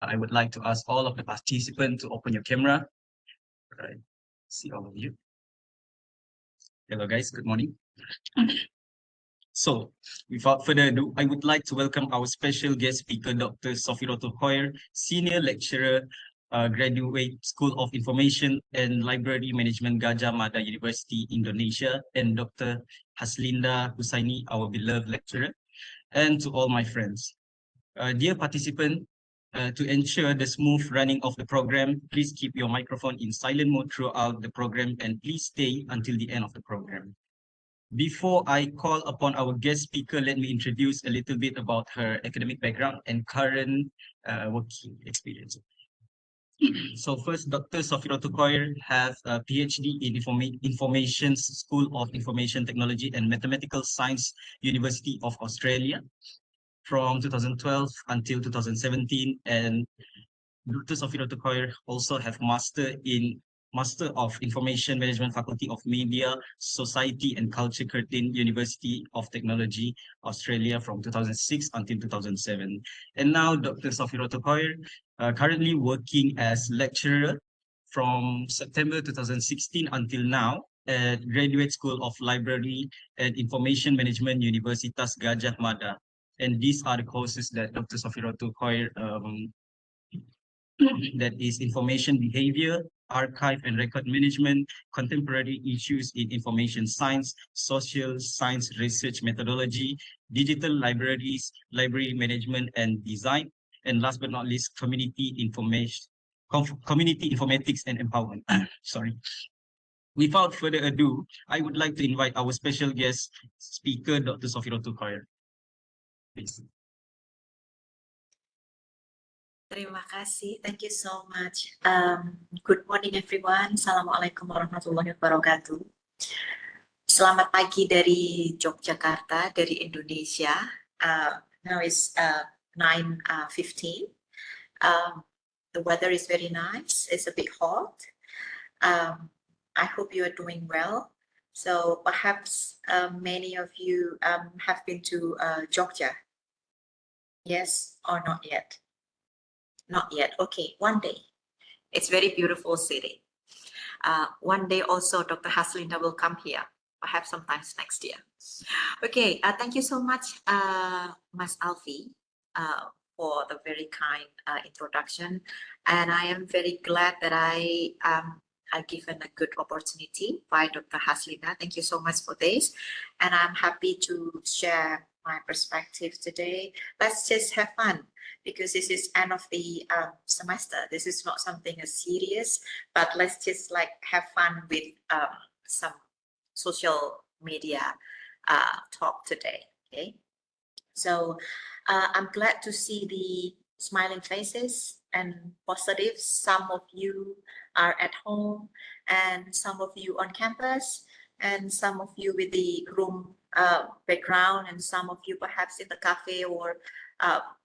I would like to ask all of the participants to open your camera. All right, see all of you. Hello guys, good morning. So, without further ado, I would like to welcome our special guest speaker, Dr. Safirotu Khoir, Senior Lecturer, Graduate School of Information and Library Management, Gadjah, Mada University, Indonesia, and Dr. Haslinda Husaini, our beloved lecturer, and to all my friends. Dear participant, to ensure the smooth running of the program, please keep your microphone in silent mode throughout the program and please stay until the end of the program. Before I call upon our guest speaker, let me introduce a little bit about her academic background and current working experience. So first, Dr. Safirotu Khoir has a PhD in Information School of Information Technology and Mathematical Science, University of Australia from 2012 until 2017, and Dr. Safirotu Khoir also have Master of Information Management, Faculty of Media, Society and Culture, Curtin, University of Technology, Australia from 2006 until 2007. And now Dr. Safirotu Khoir, currently working as lecturer from September 2016 until now at Graduate School of Library and Information Management, Universitas Gadjah, Mada. And these are the courses that Dr. Safirotu Khoir that is information behavior, archive and record management, contemporary issues in information science, social science research methodology, digital libraries, library management and design, and last but not least, community informatics and empowerment. Sorry. Without further ado, I would like to invite our special guest speaker, Dr. Safirotu Khoir. Please. Terima kasih. Thank you so much. Good morning, everyone. Assalamualaikum warahmatullahi wabarakatuh. Selamat pagi dari Yogyakarta, dari Indonesia. Now it's 9:15. The weather is very nice. It's a bit hot. I hope you are doing well. So perhaps many of you have been to Gadjah. Yes or not yet? Not yet. Okay, one day. It's very beautiful city. One day also Dr. Haslinda will come here, perhaps sometimes next year. Okay, thank you so much, Mas Alfie, for the very kind introduction. And I am very glad that I given a good opportunity by Dr. Haslinda. Thank you so much for this. And I'm happy to share my perspective today. Let's just have fun, because this is end of the semester. This is not something as serious, but let's just like have fun with some social media talk today. Okay, so I'm glad to see the smiling faces and positive. Some of you are at home, and some of you on campus, and some of you with the room background, and some of you perhaps in the cafe or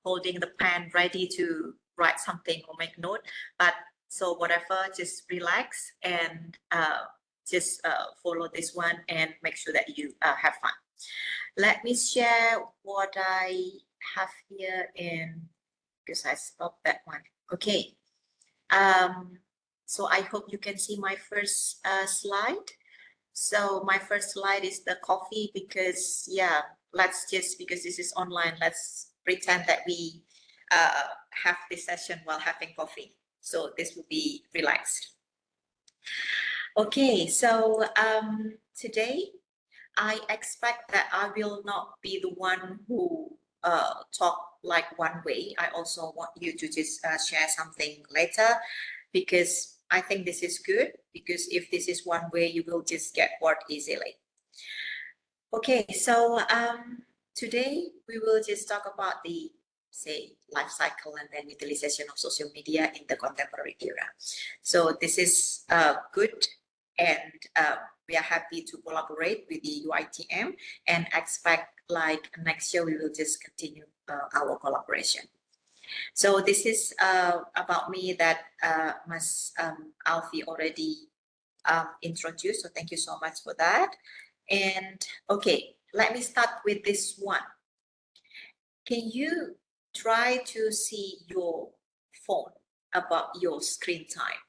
holding the pen ready to write something or make note. But so whatever, just relax and just follow this one and make sure that you have fun. Let me share what I have here in, because I stopped that one. Okay. So I hope you can see my first slide. So my first slide is the coffee, because yeah, let's just, because this is online, let's pretend that we have this session while having coffee. So this will be relaxed. Okay, so today I expect that I will not be the one who talk like one way. I also want you to just share something later, because I think this is good, because if this is one way, you will just get bored easily. Okay, so today we will just talk about the, say, life cycle and then utilization of social media in the contemporary era. So this is good, and we are happy to collaborate with the UITM and expect like next year we will just continue our collaboration. So this is about me that Mas Alfie already introduced, so thank you so much for that. And okay, let me start with this one. Can you try to see your phone about your screen time?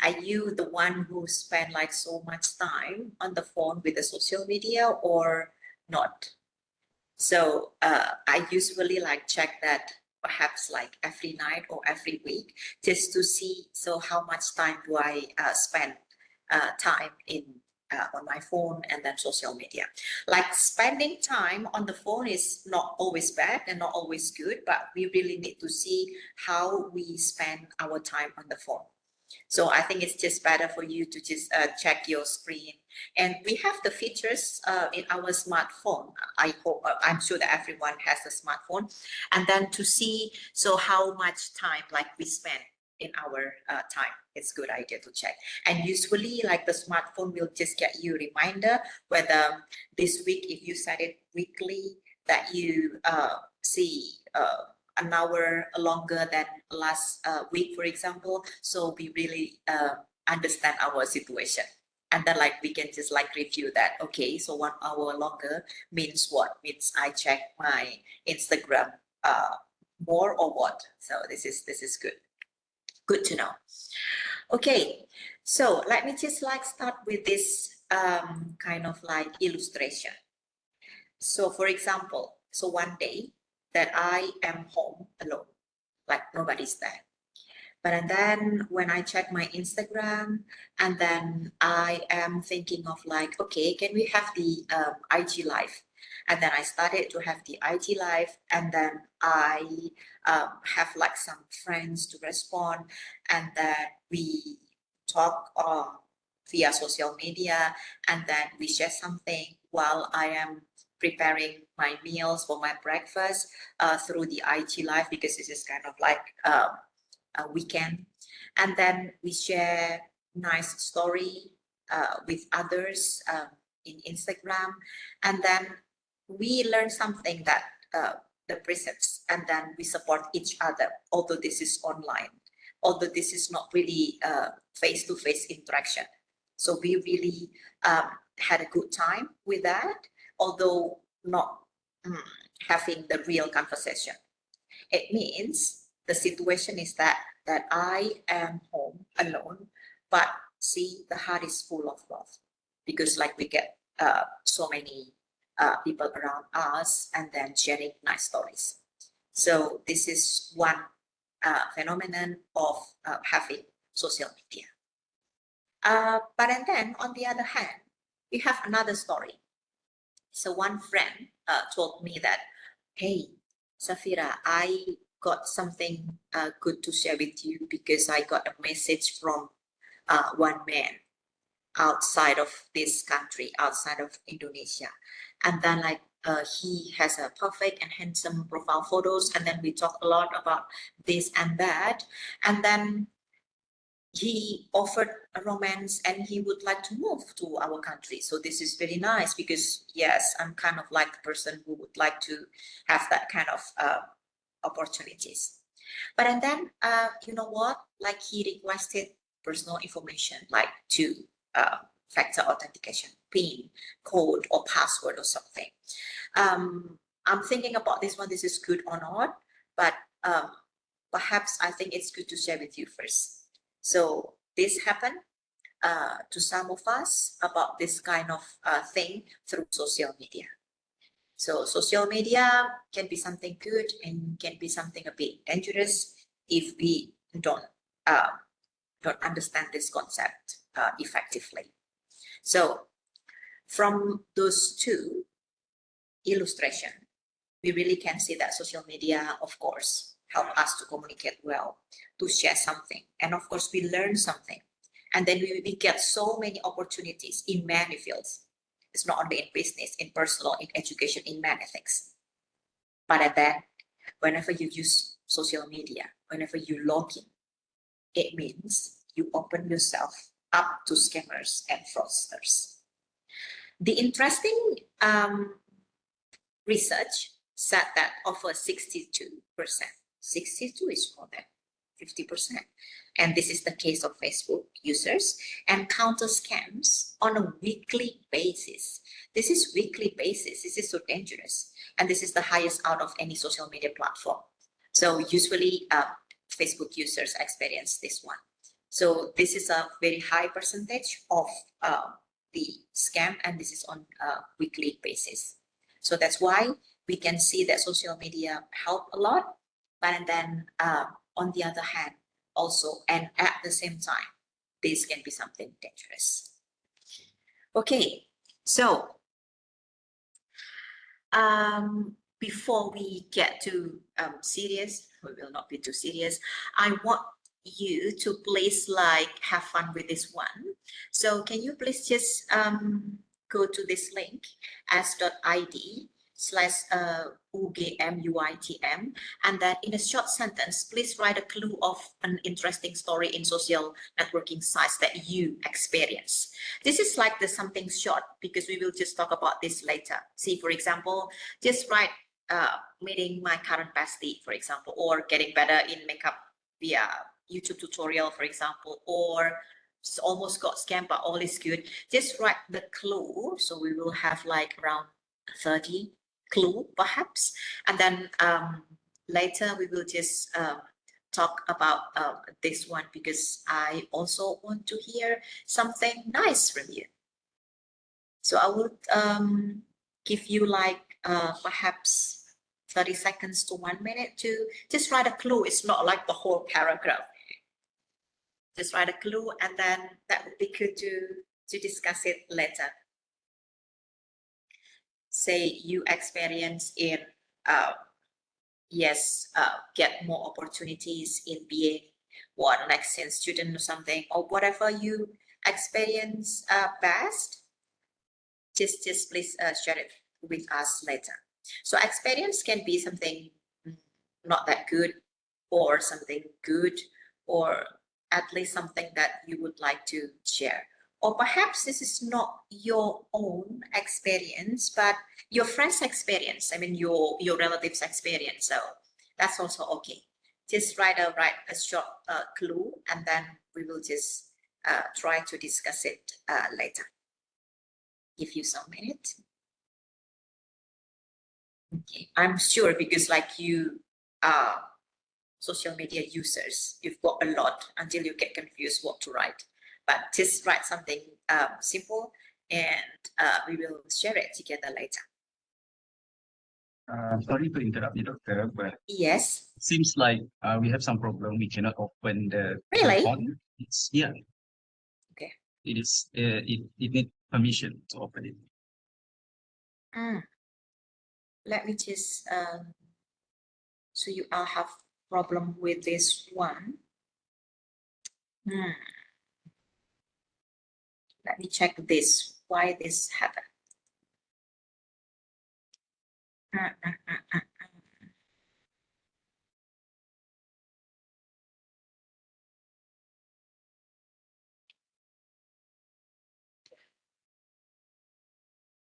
Are you the one who spend like so much time on the phone with the social media or not? So I usually like check that perhaps like every night or every week, just to see so how much time do I spend time in on my phone and then social media. Like spending time on the phone is not always bad and not always good, but we really need to see how we spend our time on the phone. So I think it's just better for you to just check your screen. And we have the features in our smartphone. I'm sure that everyone has a smartphone. And then to see, so how much time like we spend in our time, it's a good idea to check. And usually like the smartphone will just get you a reminder whether this week, if you set it weekly, that you see an hour longer than last week, for example. So we really understand our situation. And then like we can just like review that. Okay, so 1 hour longer means what? Means I check my Instagram more or what? So this is good. Good to know. Okay, so let me just like start with this kind of like illustration. So for example, so one day that I am home alone, like nobody's there. But then when I check my Instagram, and then I am thinking of like, okay, can we have the IG live? And then I started to have the IG live, and then I have like some friends to respond, and then we talk via social media, and then we share something while I am preparing my meals for my breakfast through the IG live, because this is kind of like a weekend. And then we share nice story with others in Instagram, and then we learn something that the precepts, and then we support each other, although this is online, although this is not really face-to-face interaction. So we really had a good time with that, although not having the real conversation. It means the situation is that I am home alone, but see, the heart is full of love, because like we get so many people around us, and then sharing nice stories. So this is one phenomenon of having social media. But then on the other hand, we have another story. So one friend told me that, hey, Safira, I got something good to share with you, because I got a message from one man outside of this country, outside of Indonesia. And then like he has a perfect and handsome profile photos, and then we talk a lot about this and that. And then he offered a romance, and he would like to move to our country. So this is very nice, because yes, I'm kind of like the person who would like to have that kind of opportunities. But and then you know what, like he requested personal information, like to factor authentication, PIN, code, or password or something. I'm thinking about this one, this is good or not, but perhaps I think it's good to share with you first. So this happened to some of us about this kind of thing through social media. So social media can be something good and can be something a bit dangerous if we don't understand this concept effectively. So from those two illustrations, we really can see that social media, of course, help us to communicate well, to share something, and of course we learn something, and then we get so many opportunities in many fields. It's not only in business, in personal, in education, in many things. But then whenever you use social media, whenever you log in, it means you open yourself up to scammers and fraudsters. The interesting research said that over 62%, 62 is more than 50%. And this is the case of Facebook users, encounter scams on a weekly basis. This is weekly basis. This is so dangerous. And this is the highest out of any social media platform. So usually Facebook users experience this one. So this is a very high percentage of the scam, and this is on a weekly basis. So that's why we can see that social media help a lot, but then on the other hand, also, and at the same time, this can be something dangerous. Okay, so before we get too serious, we will not be too serious, I want you to please like have fun with this one. So can you please just go to this link s.id/UGMUITM, and then in a short sentence, please write a clue of an interesting story in social networking sites that you experience. This is like the something short because we will just talk about this later. See, for example, just write meeting my current bestie, for example, or getting better in makeup via YouTube tutorial, for example, or almost got scammed, but all is good. Just write the clue. So we will have like around 30 clue perhaps. And then later we will just talk about this one because I also want to hear something nice from you. So I will give you like perhaps 30 seconds to 1 minute to just write a clue. It's not like the whole paragraph. Just write a clue, and then that would be good to discuss it later. Say you experience in get more opportunities in BA or an exchange student or something, or whatever you experience best, just please share it with us later. So experience can be something not that good, or something good, or at least something that you would like to share. Or perhaps this is not your own experience, but your friend's experience. I mean, your relative's experience. So that's also okay. Just write a short clue, and then we will just try to discuss it later. Give you some minutes. Okay, I'm sure because like you are social media users, you've got a lot until you get confused what to write. But just write something simple, and we will share it together later. Sorry to interrupt you, Doctor, but Yes. it seems like we have some problem. We cannot open the Really? phone. It's Okay. It is. It needs permission to open it. Let me just. So you all have problem with this one. Let me check this. Why this happened?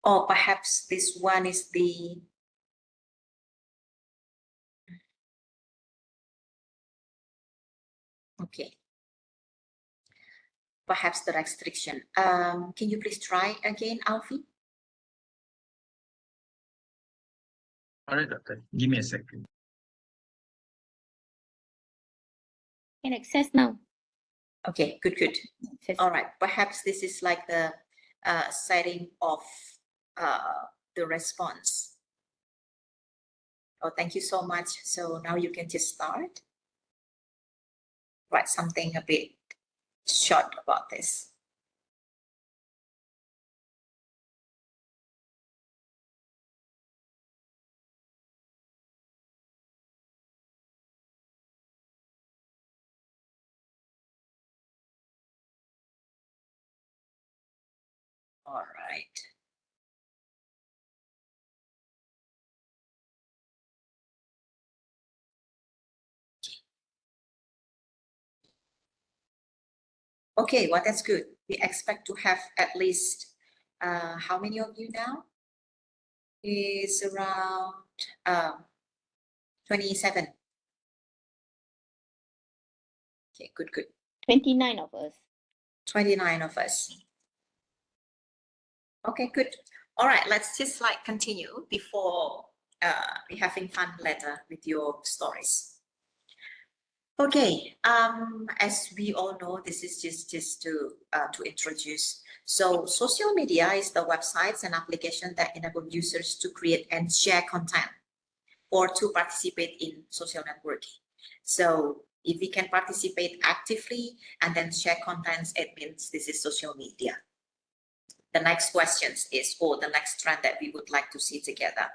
Or perhaps this one is the. Okay. Perhaps the restriction. Can you please try again, Alfie? All right, Doctor. Give me a second. Can access now. Okay, good. Access. All right, perhaps this is like the setting of the response. Oh, thank you so much. So now you can just start. Write something a bit short about this. All right. Okay, well, that's good. We expect to have at least, how many of you now? Is around 27. Okay, good. 29 of us. 29 of us. Okay, good. All right, let's just like continue before we having fun later with your stories. Okay, as we all know, this is just to introduce. So social media is the websites and applications that enable users to create and share content or to participate in social networking. So if we can participate actively and then share contents, it means this is social media. The next question is, or the next trend that we would like to see together.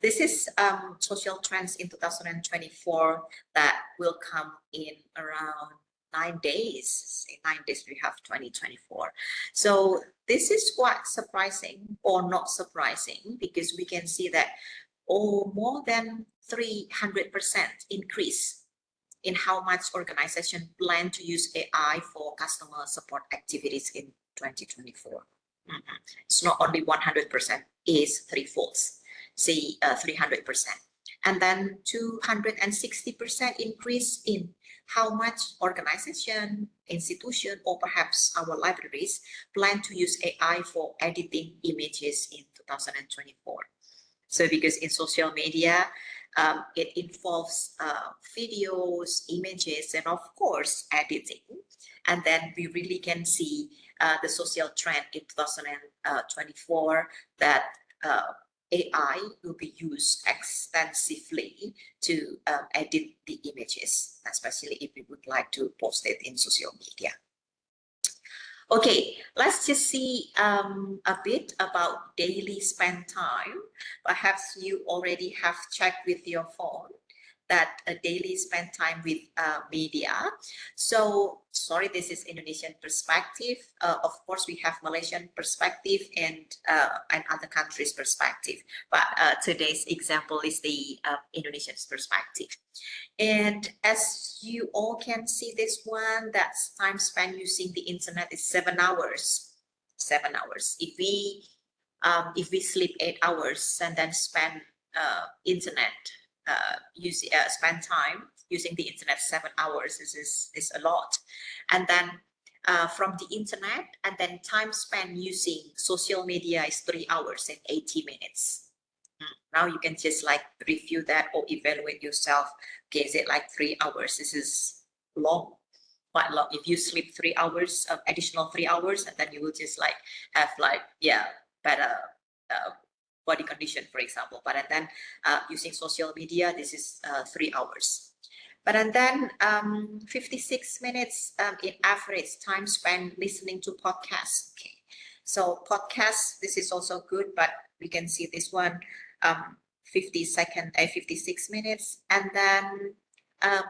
This is social trends in 2024 that will come in around 9 days. In 9 days, we have 2024. So this is quite surprising or not surprising, because we can see that more than 300% increase in how much organizations plan to use AI for customer support activities in 2024. It's not only 100%, it's threefold, say 300%. And then 260% increase in how much organization, institution, or perhaps our libraries plan to use AI for editing images in 2024. So because in social media, it involves videos, images, and of course, editing. And then we really can see the social trend in 2024 that AI will be used extensively to edit the images, especially if we would like to post it in social media. Okay, let's just see a bit about daily spend time. Perhaps you already have checked with your phone that a daily spend time with media. So, sorry, this is Indonesian perspective. Of course, we have Malaysian perspective and other countries' perspective. But today's example is the Indonesian perspective. And as you all can see this one, that's time spent using the internet is 7 hours. 7 hours. If we sleep 8 hours and then spend internet, spend time using the internet 7 hours, is a lot. And then from the internet, and then time spent using social media is 3 hours and 80 minutes. Now you can just like review that or evaluate yourself. Okay, is it like 3 hours? This is long, quite long. If you sleep 3 hours, additional 3 hours, and then you will just like have like, yeah, better body condition, for example. But and then using social media, this is 3 hours. But and then 56 minutes in average time spent listening to podcasts. Okay, so podcasts, this is also good, but we can see this one 56 minutes. And then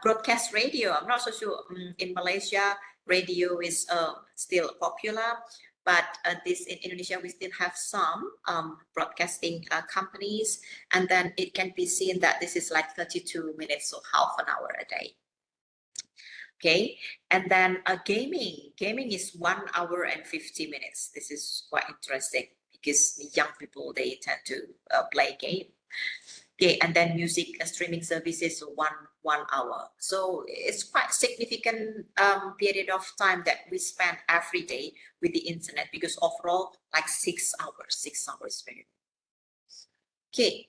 broadcast radio. I'm not so sure in Malaysia, radio is still popular. But this in Indonesia, we still have some broadcasting companies, and then it can be seen that this is like 32 minutes, so half an hour a day. Okay, and then gaming is 1 hour and 50 minutes. This is quite interesting because the young people, they tend to play game. Okay, and then music streaming services, one hour. So it's quite significant period of time that we spend every day with the internet, because overall like 6 hours. 6 hours very. Okay,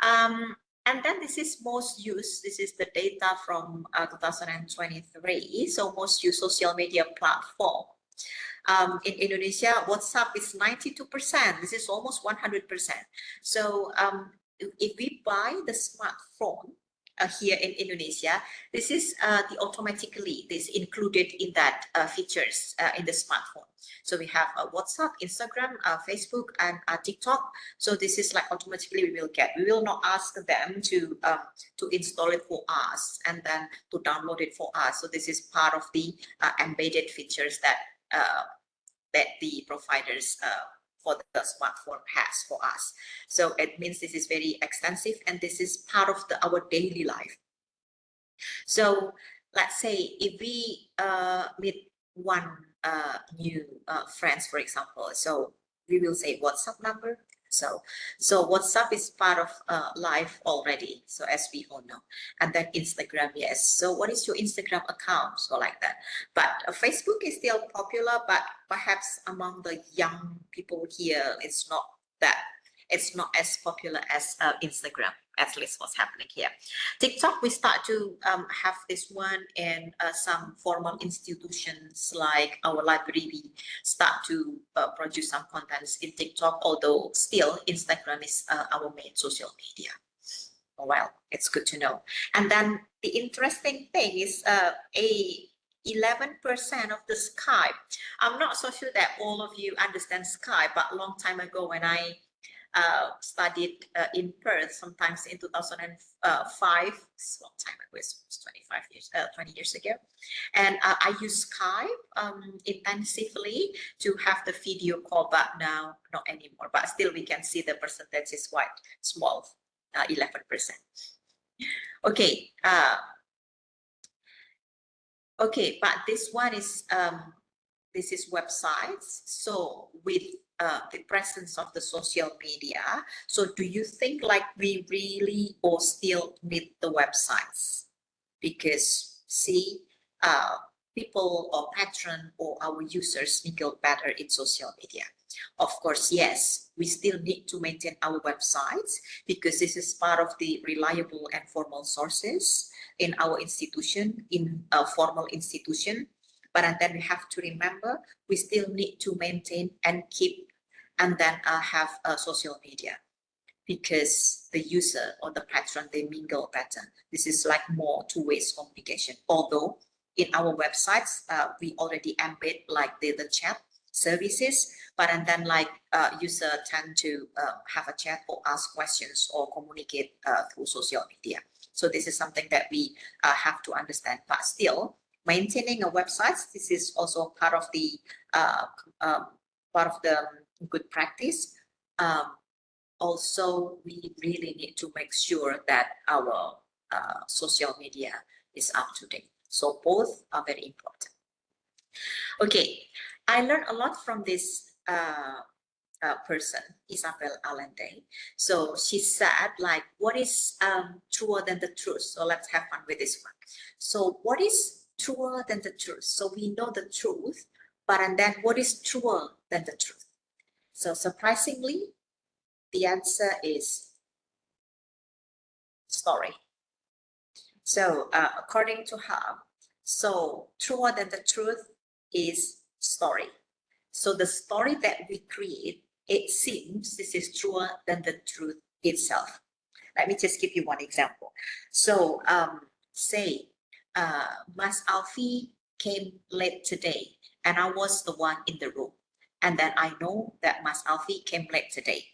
and then this is most used. This is the data from 2023. So most used social media platform. In Indonesia, WhatsApp is 92%. This is almost 100%. So if we buy the smartphone here in Indonesia, this is automatically this included in that features in the smartphone. So we have WhatsApp, Instagram, Facebook, and TikTok. So this is like automatically we will get. We will not ask them to install it for us and then to download it for us. So this is part of the embedded features that the providers for the smartphone has for us. So it means this is very extensive, and this is part of our daily life. So let's say if we meet one new friends, for example, so we will say WhatsApp number. So WhatsApp is part of life already, so as we all know. And then Instagram, yes. So what is your Instagram account? So like that. But Facebook is still popular, but perhaps among the young people here, it's not that it's not as popular as Instagram, at least what's happening here. TikTok, we start to have this one, and some formal institutions like our library start to produce some contents in TikTok, although still Instagram is our main social media. Well, it's good to know. And then the interesting thing is 11% of the Skype. I'm not so sure that all of you understand Skype, but a long time ago when I studied in Perth, sometimes in 2005, it's a long time ago, it's 20 years ago. And I use Skype intensively to have the video call, but now not anymore. But still we can see the percentage is quite small, 11%. Okay. Okay, but this one is this is websites. So with the presence of the social media, so do you think like we really or still need the websites? Because see, people or patron or our users mingle better in social media. Of course, yes, we still need to maintain our websites because this is part of the reliable and formal sources in our institution, in a formal institution. But then we have to remember, we still need to maintain and keep and then have social media because the user or the patron, they mingle better. This is like more two-way communication. Although in our websites, we already embed like the chat services, but and then like user tend to have a chat or ask questions or communicate through social media. So this is something that we have to understand. But still, maintaining a website, this is also part of the good practice. Also, we really need to make sure that our social media is up to date. So both are very important. Okay, I learned a lot from this person, Isabel Allende. So she said, like, what is truer than the truth? So let's have fun with this one. So what is truer than the truth? So we know the truth, but and then what is truer than the truth? So surprisingly, the answer is story. So according to her, so truer than the truth is story. So the story that we create, it seems this is truer than the truth itself. Let me just give you one example. So say Mas Alfie came late today and I was the one in the room. And then I know that Mas Alfie came late today.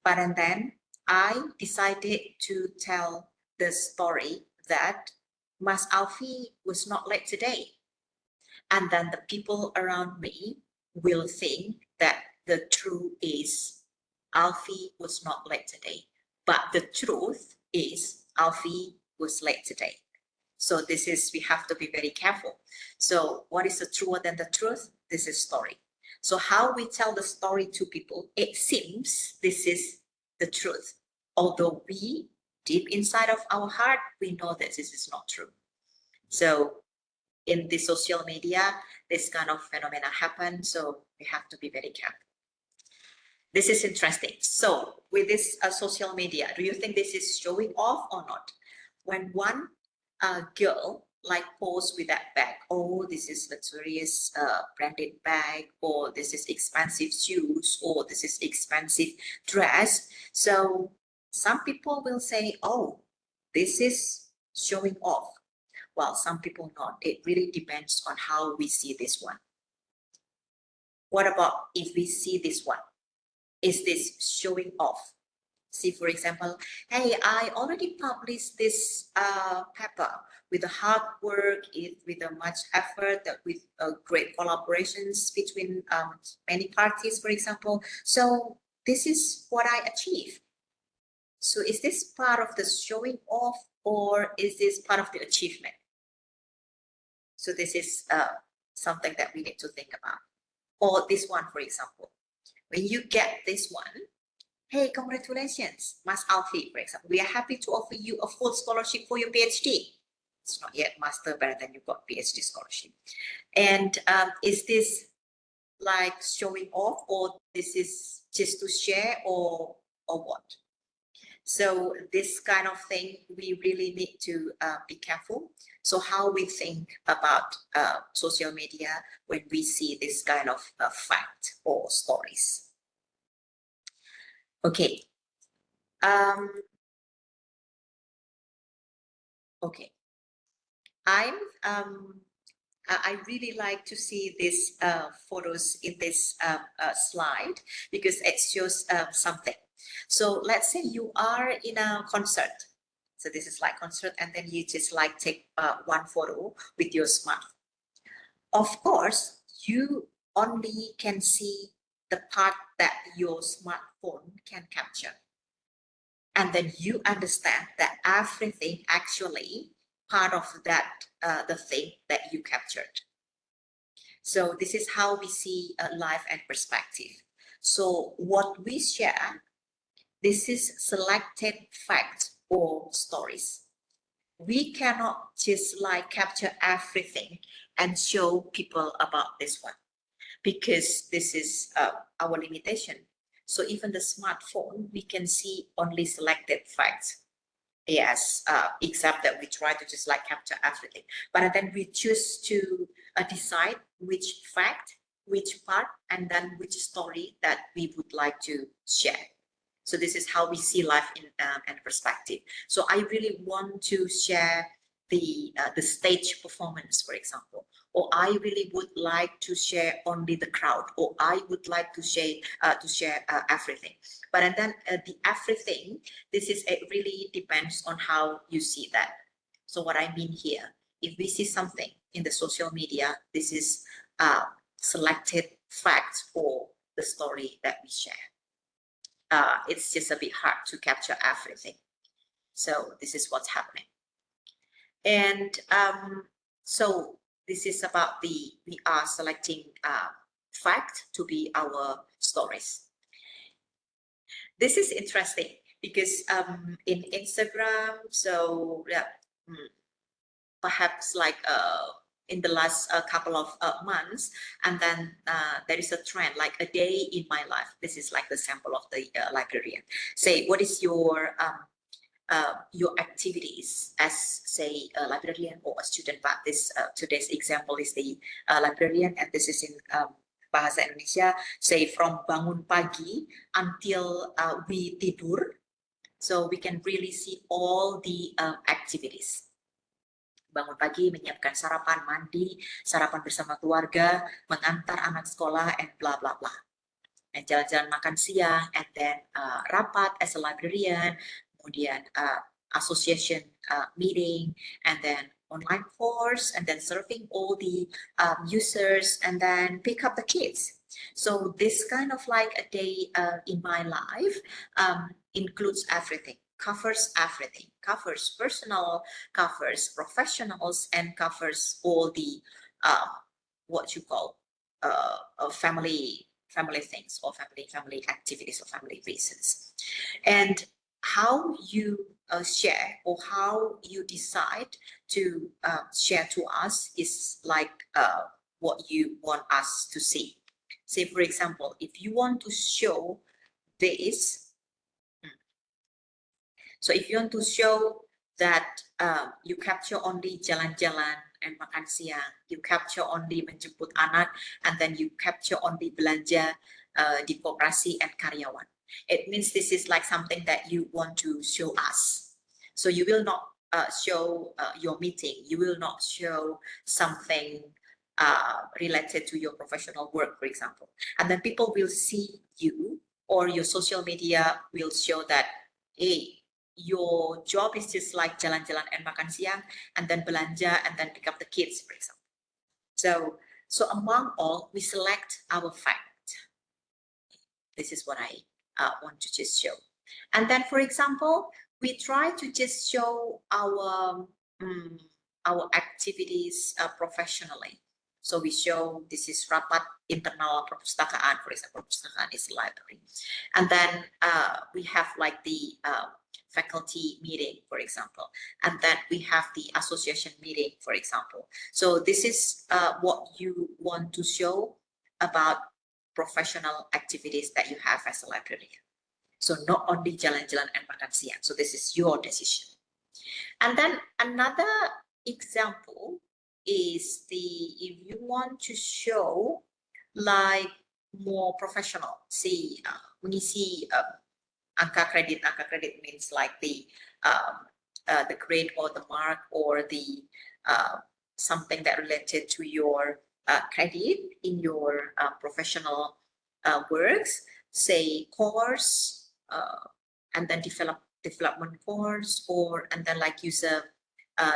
But and then I decided to tell the story that Mas Alfie was not late today. And then the people around me will think that the truth is Alfie was not late today. But the truth is Alfie was late today. So this is, we have to be very careful. So what is the truer than the truth? This is story. So how we tell the story to people, it seems this is the truth. Although we, deep inside of our heart, we know that this is not true. So in the social media, this kind of phenomena happen. So we have to be very careful. This is interesting. So with this social media, do you think this is showing off or not? When one girl like pose with that bag, oh, this is luxurious branded bag, or this is expensive shoes, or this is expensive dress. So some people will say, oh, this is showing off. Well, some people not. It really depends on how we see this one. What about if we see this one? Is this showing off? See, for example, hey, I already published this paper with a hard work, with a much effort, with great collaborations between many parties, for example. So this is what I achieved. So is this part of the showing off, or is this part of the achievement? So this is something that we need to think about. Or this one, for example, when you get this one, hey, congratulations, Mas Alfie, for example. We are happy to offer you a full scholarship for your PhD. It's not yet master, but then you got PhD scholarship. And is this like showing off, or this is just to share, or or what. So this kind of thing, we really need to be careful. So how we think about social media when we see this kind of fact or stories. Okay. Okay. I really like to see these photos in this slide because it shows something. So let's say you are in a concert. So this is like concert, and then you just like take one photo with your smartphone. Of course, you only can see the part that your smartphone can capture. And then you understand that everything actually part of that, the thing that you captured. So this is how we see life and perspective. So what we share, this is selected facts or stories. We cannot just like capture everything and show people about this one, because this is our limitation. So even the smartphone, we can see only selected facts. Yes, except that we try to just like capture everything, but then we choose to decide which fact, which part, and then which story that we would like to share. So this is how we see life in and perspective. So I really want to share the stage performance, for example, or I really would like to share only the crowd, or I would like to share everything. But then the everything, this is, it really depends on how you see that. So what I mean here, if we see something in the social media, this is selected facts for the story that we share. It's just a bit hard to capture everything. So this is what's happening. And so this is about we are selecting fact to be our stories. This is interesting because in Instagram, so yeah, perhaps like in the last couple of months, and then there is a trend like a day in my life. This is like the sample of the librarian. Say, what is your activities as, say, a librarian or a student? But this today's example is the librarian, and this is in Bahasa Indonesia. Say from bangun pagi until we tidur, so we can really see all the activities. Bangun pagi, menyiapkan sarapan, mandi, sarapan bersama keluarga, mengantar anak sekolah, and blah blah blah. And jalan-jalan makan siang, and then rapat as a librarian, kemudian association meeting, and then online course, and then serving all the users, and then pick up the kids. So this kind of like a day in my life includes everything, covers everything, covers personal, covers professionals, and covers all the what you call family things, or family activities, or family reasons. And how you share, or how you decide to share to us is like what you want us to see. Say, for example, if you want to show this, so if you want to show that you capture only jalan-jalan and makan siang, you capture only menjemput anak, and then you capture only belanja di koperasi and karyawan. It means this is like something that you want to show us. So you will not show your meeting, you will not show something related to your professional work, for example. And then people will see you, or your social media will show that, hey, your job is just like jalan-jalan and makan siang, and then belanja, and then pick up the kids, for example. So among all, we select our fact. This is what I want to just show. And then, for example, we try to just show our activities professionally. So we show this is rapat internal perpustakaan, for example. Perpustakaan is a library. And then we have like the faculty meeting, for example, and then we have the association meeting, for example. So this is what you want to show about professional activities that you have as a librarian. So not only jalan-jalan and makan siang. So this is your decision. And then another example is if you want to show like more professional, see, mengisi angka kredit means like the grade or the mark or the something that related to your credit in your professional works, say course, and then development course, or and then like user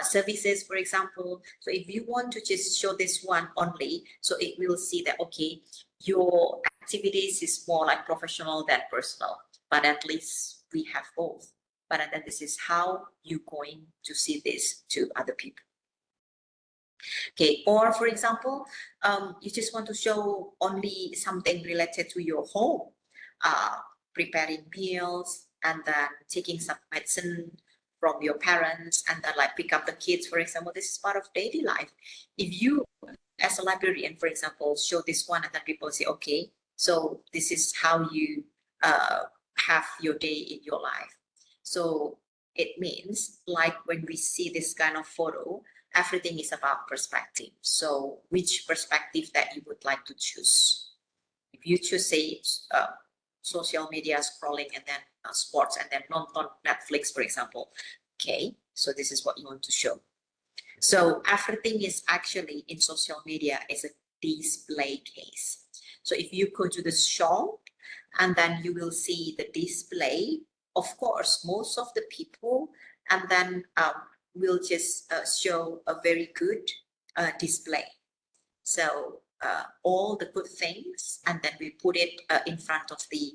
services, for example. So if you want to just show this one only, so it will see that, okay, your activities is more like professional than personal, but at least we have both. But then this is how you're going to see this to other people. Okay, or for example, you just want to show only something related to your home, preparing meals and then taking some medicine from your parents and then like pick up the kids, for example. This is part of daily life. If you as a librarian, for example, show this one and then people say, okay, so this is how you have your day in your life. So it means like when we see this kind of photo, everything is about perspective. So which perspective that you would like to choose? If you choose, say, social media scrolling and then sports and then nonton Netflix, for example, okay, so this is what you want to show. So everything is actually in social media is a display case. So if you go to the shop and then you will see the display, of course, most of the people and then will just show a very good display. So all the good things, and then we put it in front of the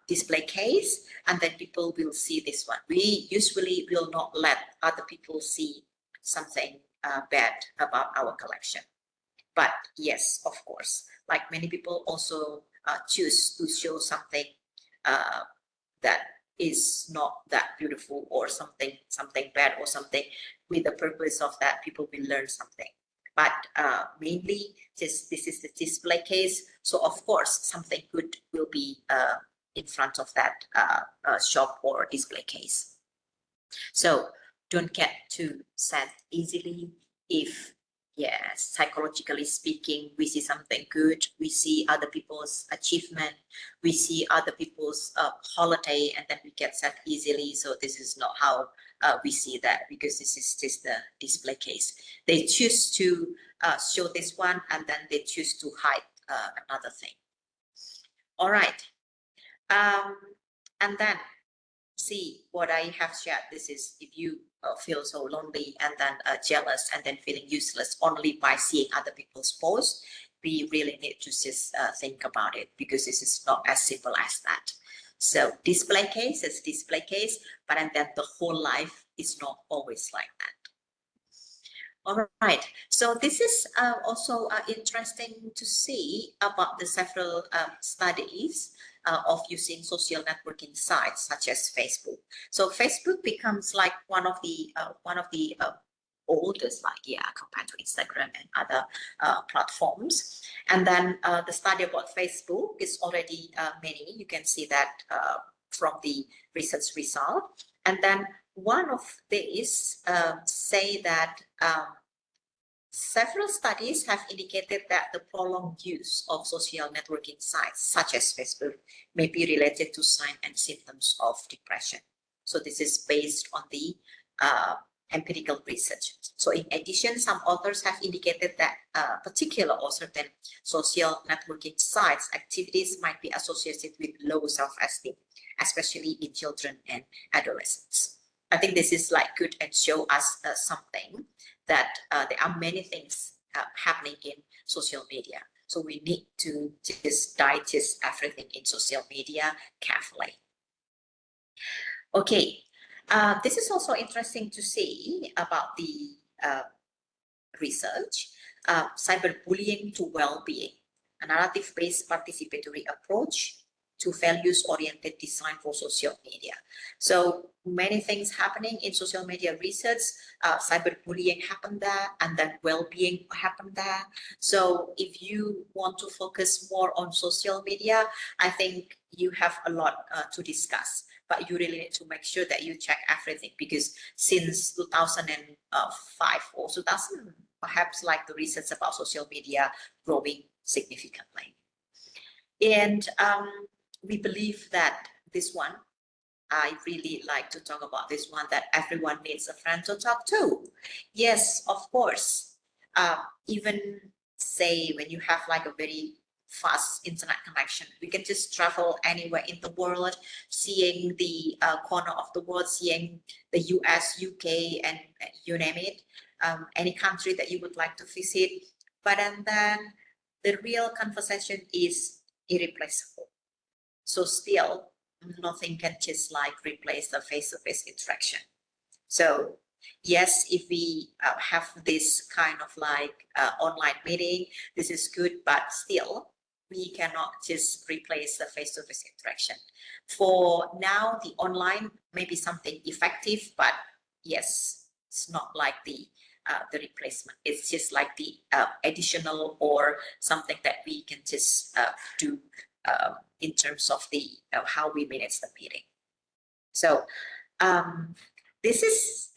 display case, and then people will see this one. We usually will not let other people see something bad about our collection. But yes, of course, like many people also choose to show something that is not that beautiful or something bad or something with the purpose of that people will learn something. But mainly this is the display case. So of course, something good will be in front of that shop or display case. So don't get too sad easily if, yes, psychologically speaking, we see something good, we see other people's achievement, we see other people's holiday, and then we get sad easily. So this is not how we see that, because this is just the display case. They choose to show this one, and then they choose to hide another thing. All right. And then see what I have shared. This is if you feel so lonely and then jealous and then feeling useless only by seeing other people's posts, we really need to just think about it, because this is not as simple as that. So display case is display case, but and then the whole life is not always like that. All right, so this is also interesting to see about the several studies of using social networking sites such as Facebook. So Facebook becomes like one of the oldest, like, yeah, compared to Instagram and other platforms. And then the study about Facebook is already many. You can see that from the research result. And then one of these say that several studies have indicated that the prolonged use of social networking sites, such as Facebook, may be related to signs and symptoms of depression. So this is based on the empirical research. So in addition, some authors have indicated that particular or certain social networking sites activities might be associated with low self-esteem, especially in children and adolescents. I think this is like good and show us something that there are many things happening in social media. So we need to just digest everything in social media carefully. Okay, this is also interesting to see about the research, cyberbullying to well-being, a narrative-based participatory approach to values-oriented design for social media. So many things happening in social media research, cyberbullying happened there, and then well-being happened there. So if you want to focus more on social media, I think you have a lot to discuss, but you really need to make sure that you check everything, because since 2005 or 2000, perhaps like the research about social media growing significantly. And we believe that this one, I really like to talk about this one, that everyone needs a friend to talk to. Yes, of course. Even say when you have like a very fast internet connection, we can just travel anywhere in the world, seeing the corner of the world, seeing the US, UK, and you name it, any country that you would like to visit. But and then the real conversation is irreplaceable. So still, nothing can just like replace the face-to-face interaction. So yes, if we have this kind of like online meeting, this is good, but still we cannot just replace the face-to-face interaction. For now, the online may be something effective, but yes, it's not like the replacement. It's just like the additional or something that we can just do in terms of the how we manage the meeting. So this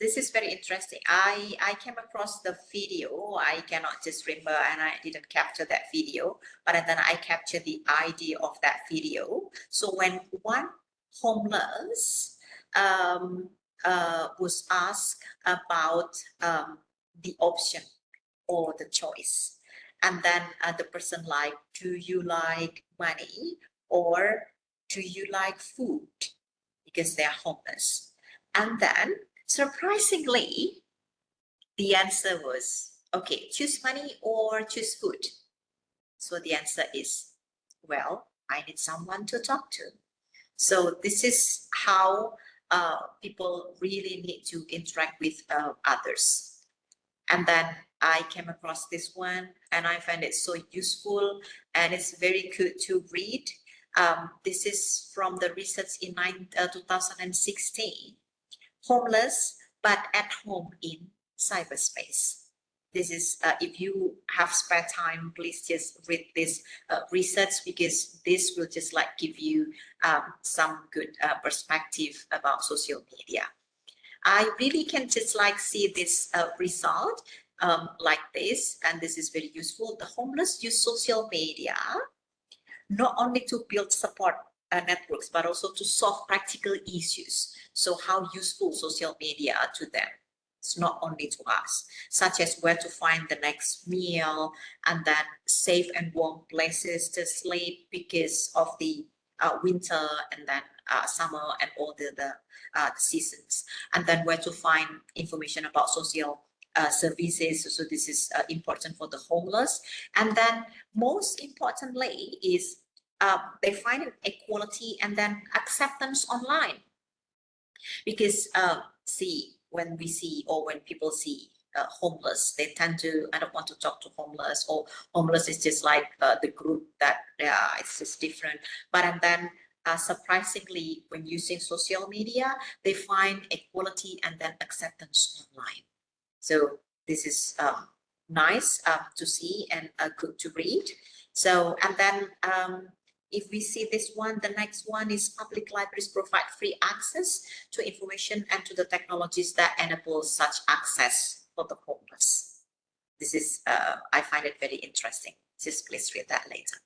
is very interesting. I came across the video. I cannot just remember, and I didn't capture that video, but then I captured the idea of that video. So when one homeless was asked about the option or the choice, and then the person like, do you like money or do you like food? Because they are homeless. And then surprisingly, the answer was, okay, choose money or choose food. So the answer is, well, I need someone to talk to. So this is how people really need to interact with others. And then I came across this one and I find it so useful and it's very good to read. This is from the research in 2016. Homeless, but at home in cyberspace. This is, if you have spare time, please just read this research, because this will just like give you some good perspective about social media. I really can just like see this result like this, and this is very useful. The homeless use social media not only to build support networks, but also to solve practical issues. So how useful social media are to them. It's not only to us, such as where to find the next meal, and then safe and warm places to sleep because of the winter and then summer and all the seasons, and then where to find information about social services. So this is important for the homeless. And then most importantly is they find equality and then acceptance online. Because see, when we see or when people see homeless, they tend to, I don't want to talk to homeless, or homeless is just like the group that it's just different. But and then surprisingly, when using social media, they find equality and then acceptance online. So this is nice to see and good to read. So, and then if we see this one, the next one is public libraries provide free access to information and to the technologies that enable such access for the homeless. This is, I find it very interesting. Just please read that later.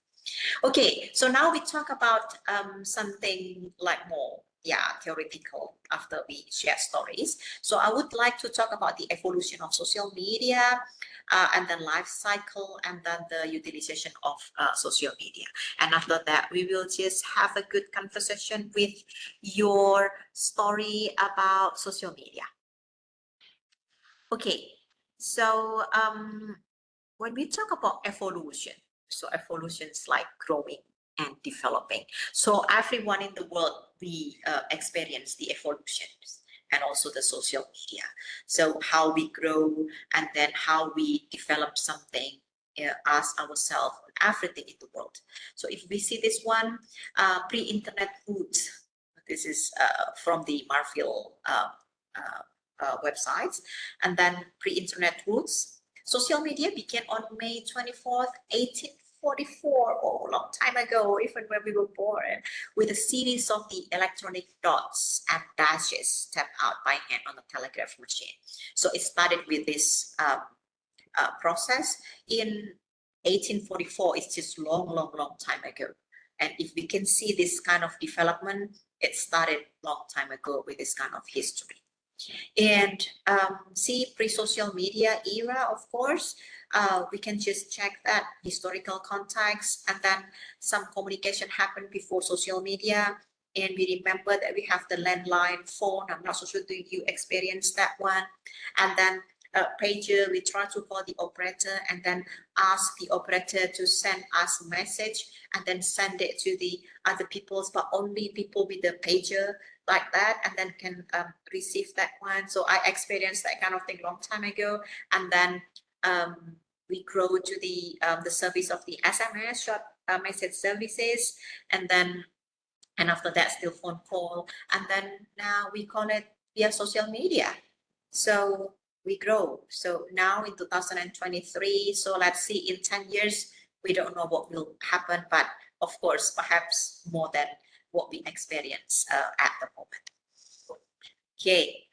Okay, so now we talk about something like more theoretical after we share stories. So I would like to talk about the evolution of social media and then life cycle and then the utilization of social media. And after that, we will just have a good conversation with your story about social media. Okay, so when we talk about evolution, so evolution is like growing and developing. So everyone in the world, we experience the evolutions and also the social media. So how we grow and then how we develop something ask ourselves everything in the world. So if we see this one, pre-internet roots, this is from the Marvel websites, and then pre-internet roots. Social media began on May 24th, 1844, a long time ago, even when we were born, with a series of the electronic dots and dashes tapped out by hand on the telegraph machine. So it started with this process in 1844. It's just long time ago. And if we can see this kind of development, it started long time ago with this kind of history. And see, pre-social media era, of course, we can just check that historical context, and then some communication happened before social media. And we remember that we have the landline phone. I'm not so sure do you experience that one. And then pager, we try to call the operator and then ask the operator to send us a message and then send it to the other people's, but only people with the pager like that, and then can receive that one. So I experienced that kind of thing long time ago. And then we grow to the service of the SMS, short message services, and after that still phone call, and then now we call it via social media. So we grow. So now in 2023, so let's see, in 10 years, we don't know what will happen, but of course, perhaps more than what we experience at the moment. Okay,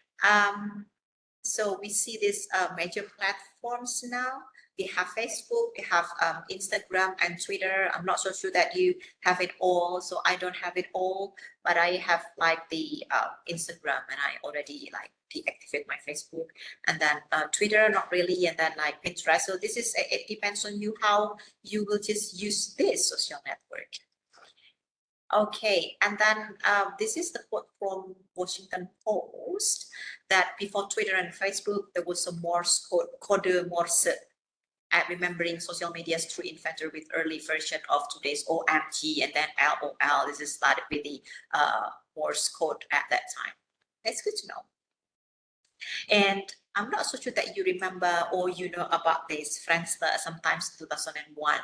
so we see these major platforms now. We have Facebook, we have Instagram and Twitter. I'm not so sure that you have it all, so I don't have it all, but I have like the Instagram, and I already like deactivate my Facebook, and then Twitter, not really, and then like Pinterest. So this is, it depends on you how you will just use this social network. Okay, and then this is the quote from Washington Post, that before Twitter and Facebook, there was a Morse code, Morse, at remembering social media's true inventor with early version of today's OMG and then LOL. This is started with the Morse code at that time. That's good to know. And I'm not so sure that you remember or you know about this. Friendster sometimes in 2001,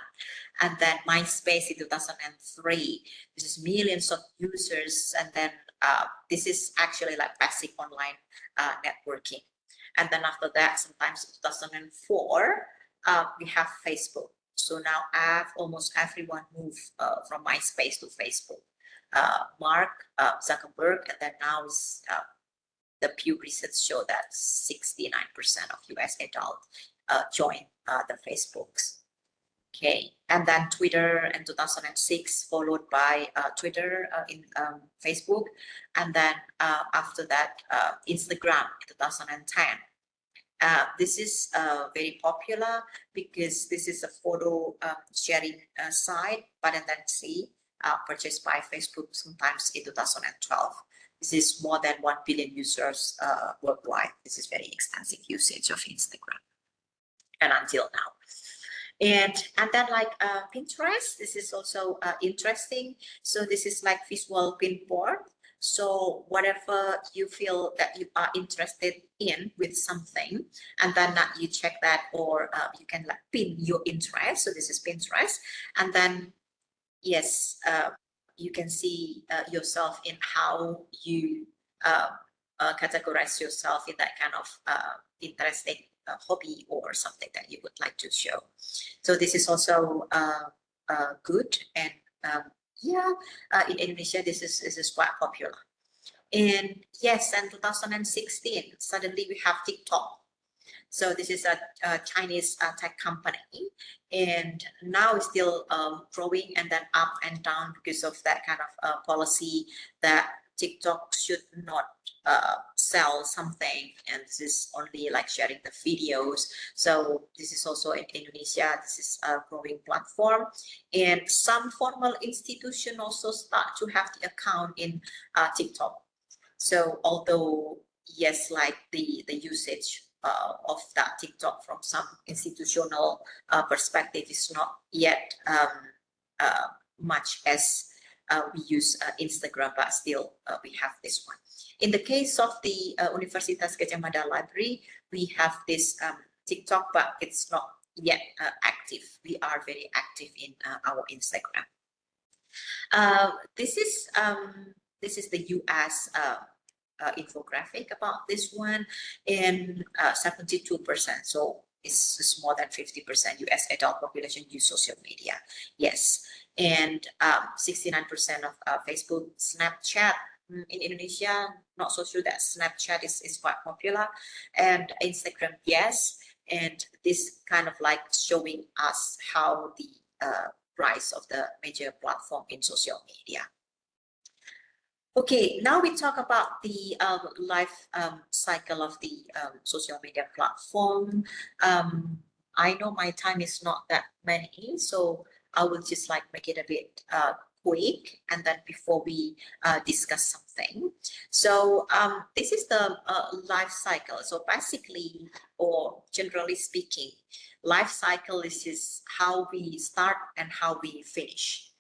and then MySpace in 2003. This is millions of users, and then this is actually like basic online networking. And then after that, sometimes in 2004, we have Facebook. So now almost everyone moved from MySpace to Facebook. Mark Zuckerberg, and then now is the Pew Research show that 69% of US adults join the Facebooks. Okay, and then Twitter in 2006, followed by Twitter in Facebook, and then after that Instagram in 2010. This is very popular because this is a photo sharing site, but then see purchased by Facebook sometimes in 2012. This is more than 1 billion users worldwide. This is very extensive usage of Instagram, and until now. And then like Pinterest, this is also interesting. So this is like visual pinboard. So whatever you feel that you are interested in with something, and then you check that, or you can like pin your interest. So this is Pinterest, and then yes, you can see yourself in how you categorize yourself in that kind of interesting hobby or something that you would like to show. So this is also good, and yeah, in Indonesia, this is quite popular. And yes, in 2016, suddenly we have TikTok. So this is a Chinese tech company, and now it's still growing and then up and down because of that kind of policy that TikTok should not sell something, and this is only like sharing the videos. So this is also in Indonesia, this is a growing platform, and some formal institution also start to have the account in TikTok. So although yes, like the usage of that TikTok from some institutional perspective is not yet much as we use Instagram, but still we have this one. In the case of the Universitas Gadjah Mada library, we have this TikTok, but it's not yet active. We are very active in our Instagram. This is the US infographic about this one, and 72%. So it's more than 50% US adult population use social media. Yes, and 69% of Facebook, Snapchat. In Indonesia, not so sure that Snapchat is quite popular, and Instagram, yes. And this kind of like showing us how the rise of the major platform in social media. Okay, now we talk about the life cycle of the social media platform. I know my time is not that many, so I will just like make it a bit quick, and then before we discuss something. So this is the life cycle. So basically, or generally speaking, life cycle is just how we start and how we finish.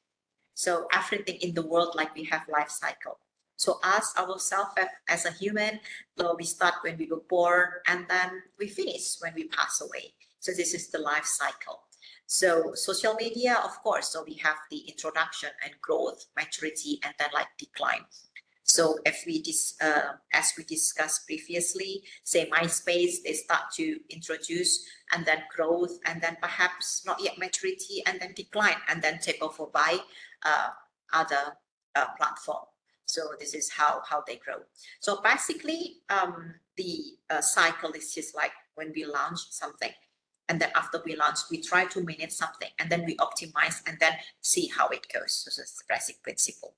So everything in the world, like we have life cycle. So us, ourselves as a human, we start when we were born, and then we finish when we pass away. So this is the life cycle. So social media, of course, so we have the introduction and growth, maturity, and then like decline. So if we as we discussed previously, say MySpace, they start to introduce and then growth, and then perhaps not yet maturity, and then decline, and then take over by other platform. So this is how they grow. So basically, the cycle is just like when we launch something, and then after we launch, we try to manage something, and then we optimize, and then see how it goes. So this is the basic principle.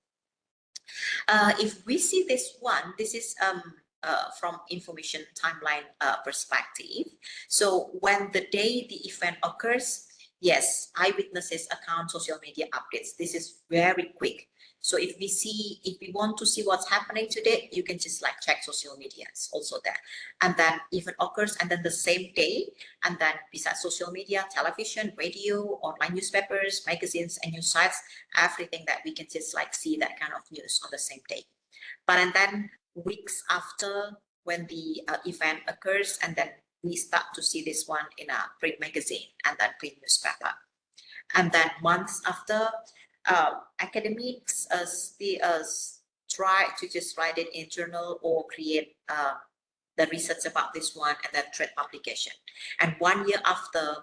If we see this one, this is from information timeline perspective. So when the day the event occurs, yes, eyewitnesses account, social media updates. This is very quick. So if we want to see what's happening today, you can just like check social media. It's also there. And then event occurs, and then the same day, and then besides social media, television, radio, online newspapers, magazines, and news sites, everything that we can just like see that kind of news on the same day. But and then weeks after, when the event occurs, and then we start to see this one in a print magazine and then print newspaper. And then months after, academics try to just write it in journal or create the research about this one, and then trade publication. And 1 year after,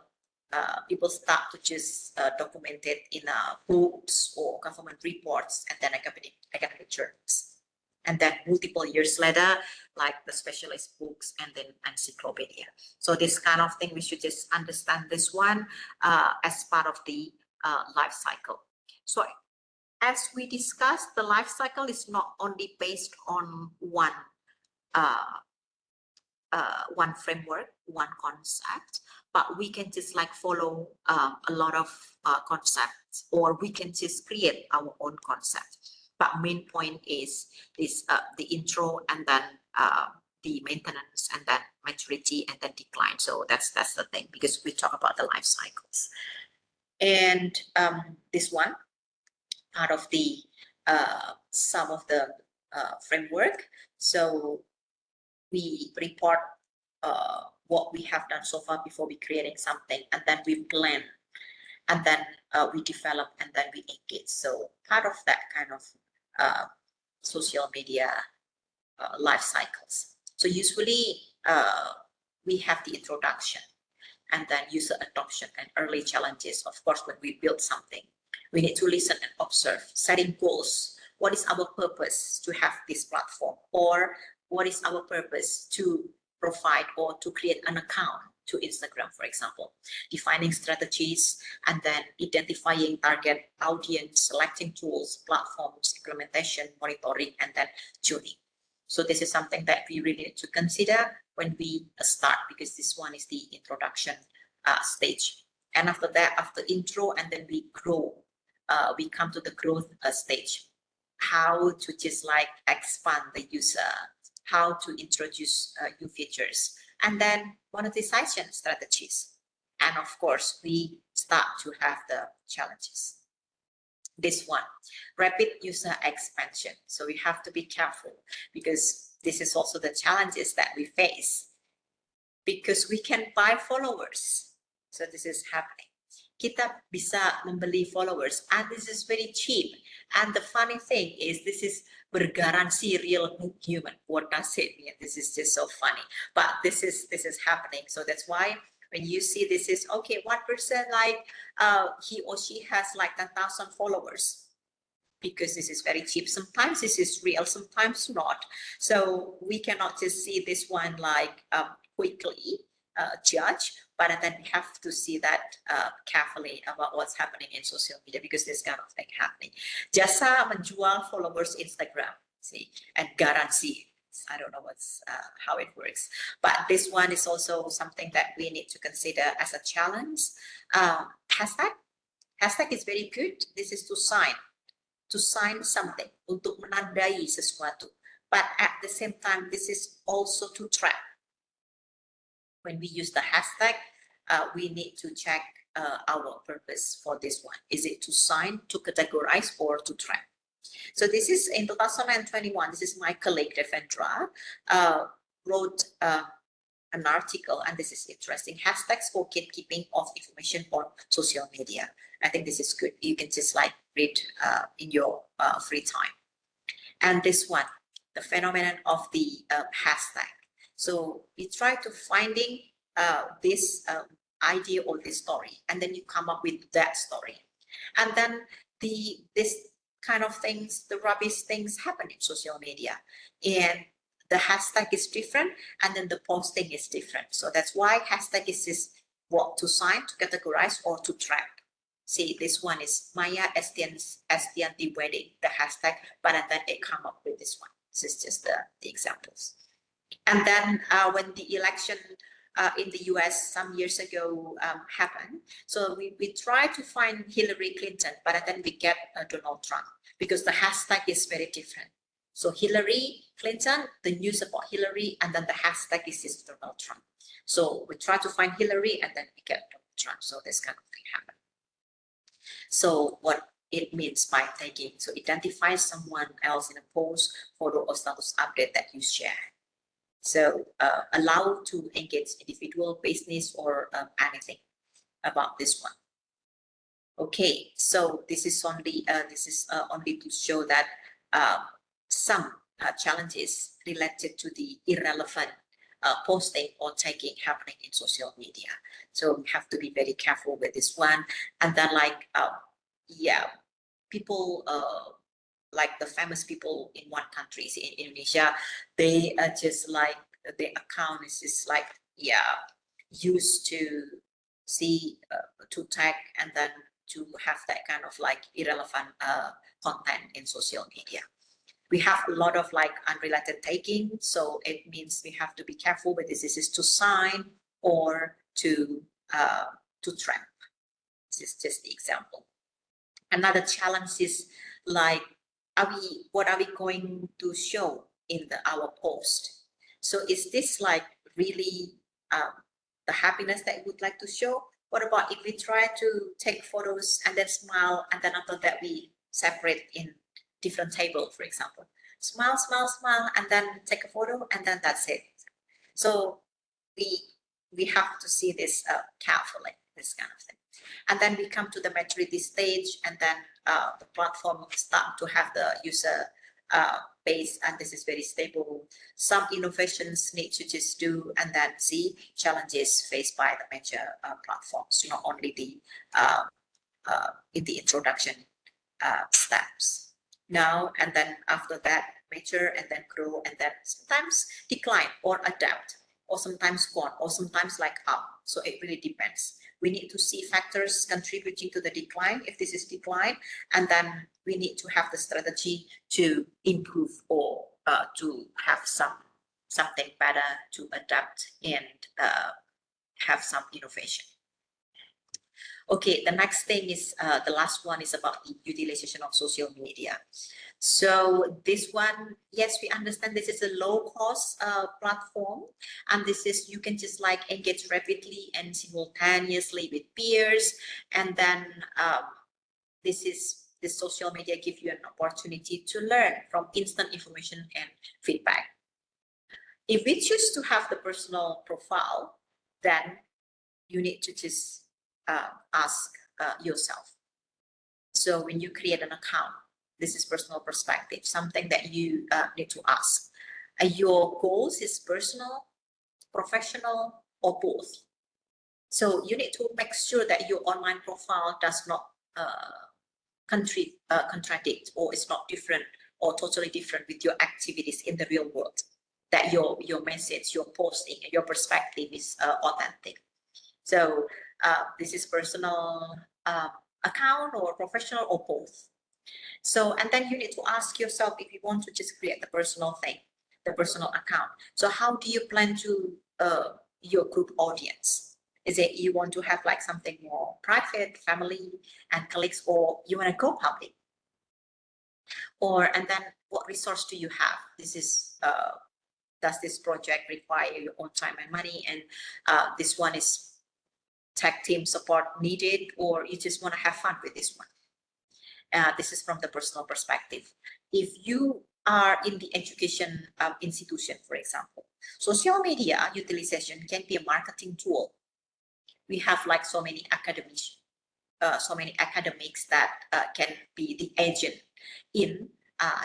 people start to just document it in books or government reports, and then academic journals. And then multiple years later, like the specialist books and then encyclopedia. So this kind of thing, we should just understand this one as part of the life cycle. So as we discussed, the life cycle is not only based on one framework, one concept, but we can just like follow a lot of concepts, or we can just create our own concept. But main point is the intro, and then the maintenance, and then maturity, and then decline. So that's the thing, because we talk about the life cycles. And this one, part of the some of the framework. So we report what we have done so far before we creating something, and then we plan, and then we develop, and then we engage. So part of that kind of social media life cycles. So usually we have the introduction, and then user adoption and early challenges. Of course, when we build something, we need to listen and observe, setting goals. What is our purpose to have this platform? Or what is our purpose to provide or to create an account to Instagram, for example? Defining strategies, and then identifying target audience, selecting tools, platforms, implementation, monitoring, and then tuning. So this is something that we really need to consider when we start, because this one is the introduction stage. And after that, after intro, and then we grow, we come to the growth stage. How to just like expand the user, how to introduce new features, and then monetization strategies. And of course, we start to have the challenges. This one, rapid user expansion. So we have to be careful, because this is also the challenges that we face, because we can buy followers. So this is happening. Kita bisa membeli followers, and this is very cheap. And the funny thing is, this is bergaransi real human. What does it mean? This is just so funny. But this is happening. So that's why when you see this is okay, 1% like he or she has like 10,000 followers, because this is very cheap. Sometimes this is real, sometimes not. So we cannot just see this one like quickly judge, but then we have to see that carefully about what's happening in social media, because this kind of thing happening. Jasa menjual followers Instagram, see, and garansi. I don't know how it works, but this one is also something that we need to consider as a challenge. Hashtag is very good. This is to sign something, untuk menandai sesuatu. But at the same time, this is also to track. When we use the hashtag, we need to check our purpose for this one. Is it to sign, to categorize, or to track? So this is in 2021. This is my colleague Devendra wrote an article, and this is interesting. Hashtags for gatekeeping of information on social media. I think this is good. You can just like read in your free time. And this one, the phenomenon of the hashtag. So we try to finding this idea or this story, and then you come up with that story. And then this kind of things, the rubbish things happen in social media. And the hashtag is different, and then the posting is different. So that's why hashtag is what to sign, to categorize, or to track. See, this one is Maya Estianti wedding, the hashtag, but then it come up with this one. This is just the examples. And then when the election in the US some years ago happened, so we try to find Hillary Clinton, but then we get Donald Trump, because the hashtag is very different. So Hillary Clinton, the news about Hillary, and then the hashtag is Donald Trump. So we try to find Hillary, and then we get Donald Trump. So this kind of thing happen. So what it means by tagging, so identify someone else in a post, photo, or status update that you share. So allow to engage individual, business, or anything about this one. Okay, so this is only to show that some challenges related to the irrelevant posting or tagging happening in social media. So we have to be very careful with this one. And then like, people like the famous people in one country, in Indonesia, they are just like, their account is just like, used to see, to tag, and then to have that kind of like irrelevant content in social media. We have a lot of like unrelated tagging, so it means we have to be careful with this. This is to sign or to trap. This is just the example. Another challenge is like, what are we going to show in our post? So is this like really the happiness that we would like to show? What about if we try to take photos and then smile, and then after that we separate in different table, for example, smile, smile, smile, and then take a photo, and then that's it. So we have to see this carefully, this kind of thing. And then we come to the maturity stage, and then the platform start to have the user base, and this is very stable. Some innovations need to just do, and then see challenges faced by the major platforms, not only the in the introduction steps. Now, and then after that, mature, and then grow, and then sometimes decline or adapt, or sometimes gone, or sometimes like up. So it really depends. We need to see factors contributing to the decline, if this is decline, and then we need to have the strategy to improve, or to have something better to adapt and have some innovation. Okay, the next thing is, the last one is about the utilization of social media. So this one, yes, we understand this is a low cost platform, and this is, you can just like engage rapidly and simultaneously with peers. And then this social media give you an opportunity to learn from instant information and feedback. If we choose to have the personal profile, then you need to just ask yourself. So when you create an account, this is personal perspective, something that you need to ask. Your goals is personal, professional, or both. So you need to make sure that your online profile does not contradict, or is not different or totally different with your activities in the real world. That your message, your posting, your perspective is authentic. So this is personal account or professional or both. So, and then you need to ask yourself if you want to just create the personal thing, the personal account. So how do you plan to your group audience? Is it you want to have like something more private, family and colleagues, or you want to go public? Or, and then what resource do you have? This is, does this project require your own time and money? And this one is tech team support needed, or you just want to have fun with this one? This is from the personal perspective. If you are in the education institution, for example, social media utilization can be a marketing tool. We have like so many academics that can be the agent in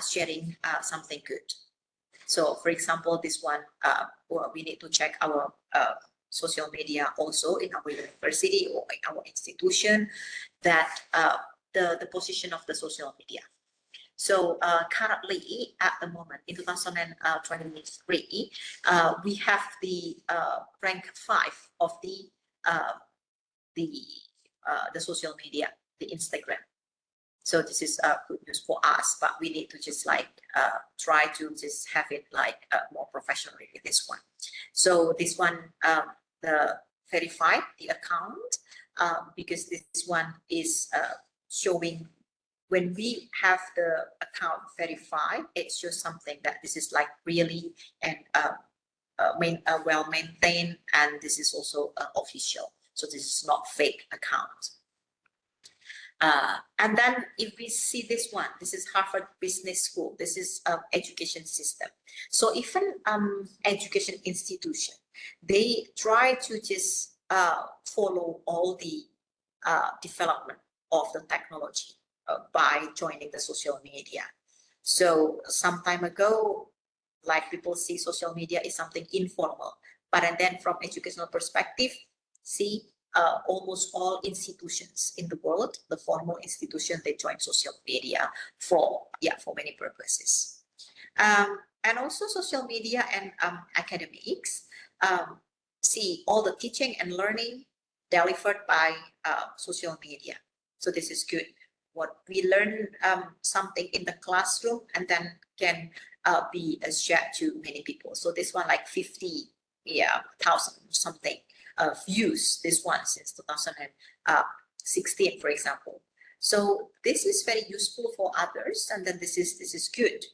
sharing something good. So for example, this one, well, we need to check our social media also in our university or in our institution, that the position of the social media. So currently, at the moment, in 2023, we have the rank 5 of the social media, the Instagram. So this is good news for us, but we need to just like try to just have it like more professionally with this one. So this one, the verify the account, because this one is showing when we have the account verified, it shows something that this is like really and well maintained, and this is also official. So this is not fake account. And then if we see this one, this is Harvard Business School. This is education system. So even education institution, they try to just follow all the development of the technology by joining the social media. So some time ago, like people see social media is something informal, but and then from educational perspective, see almost all institutions in the world, the formal institutions, they join social media for many purposes. And also social media and academics see all the teaching and learning delivered by social media. So this is good. What we learn something in the classroom and then can be shared to many people. So this one like 50,000 something views, this one since 2016, for example. So this is very useful for others, and then this is good.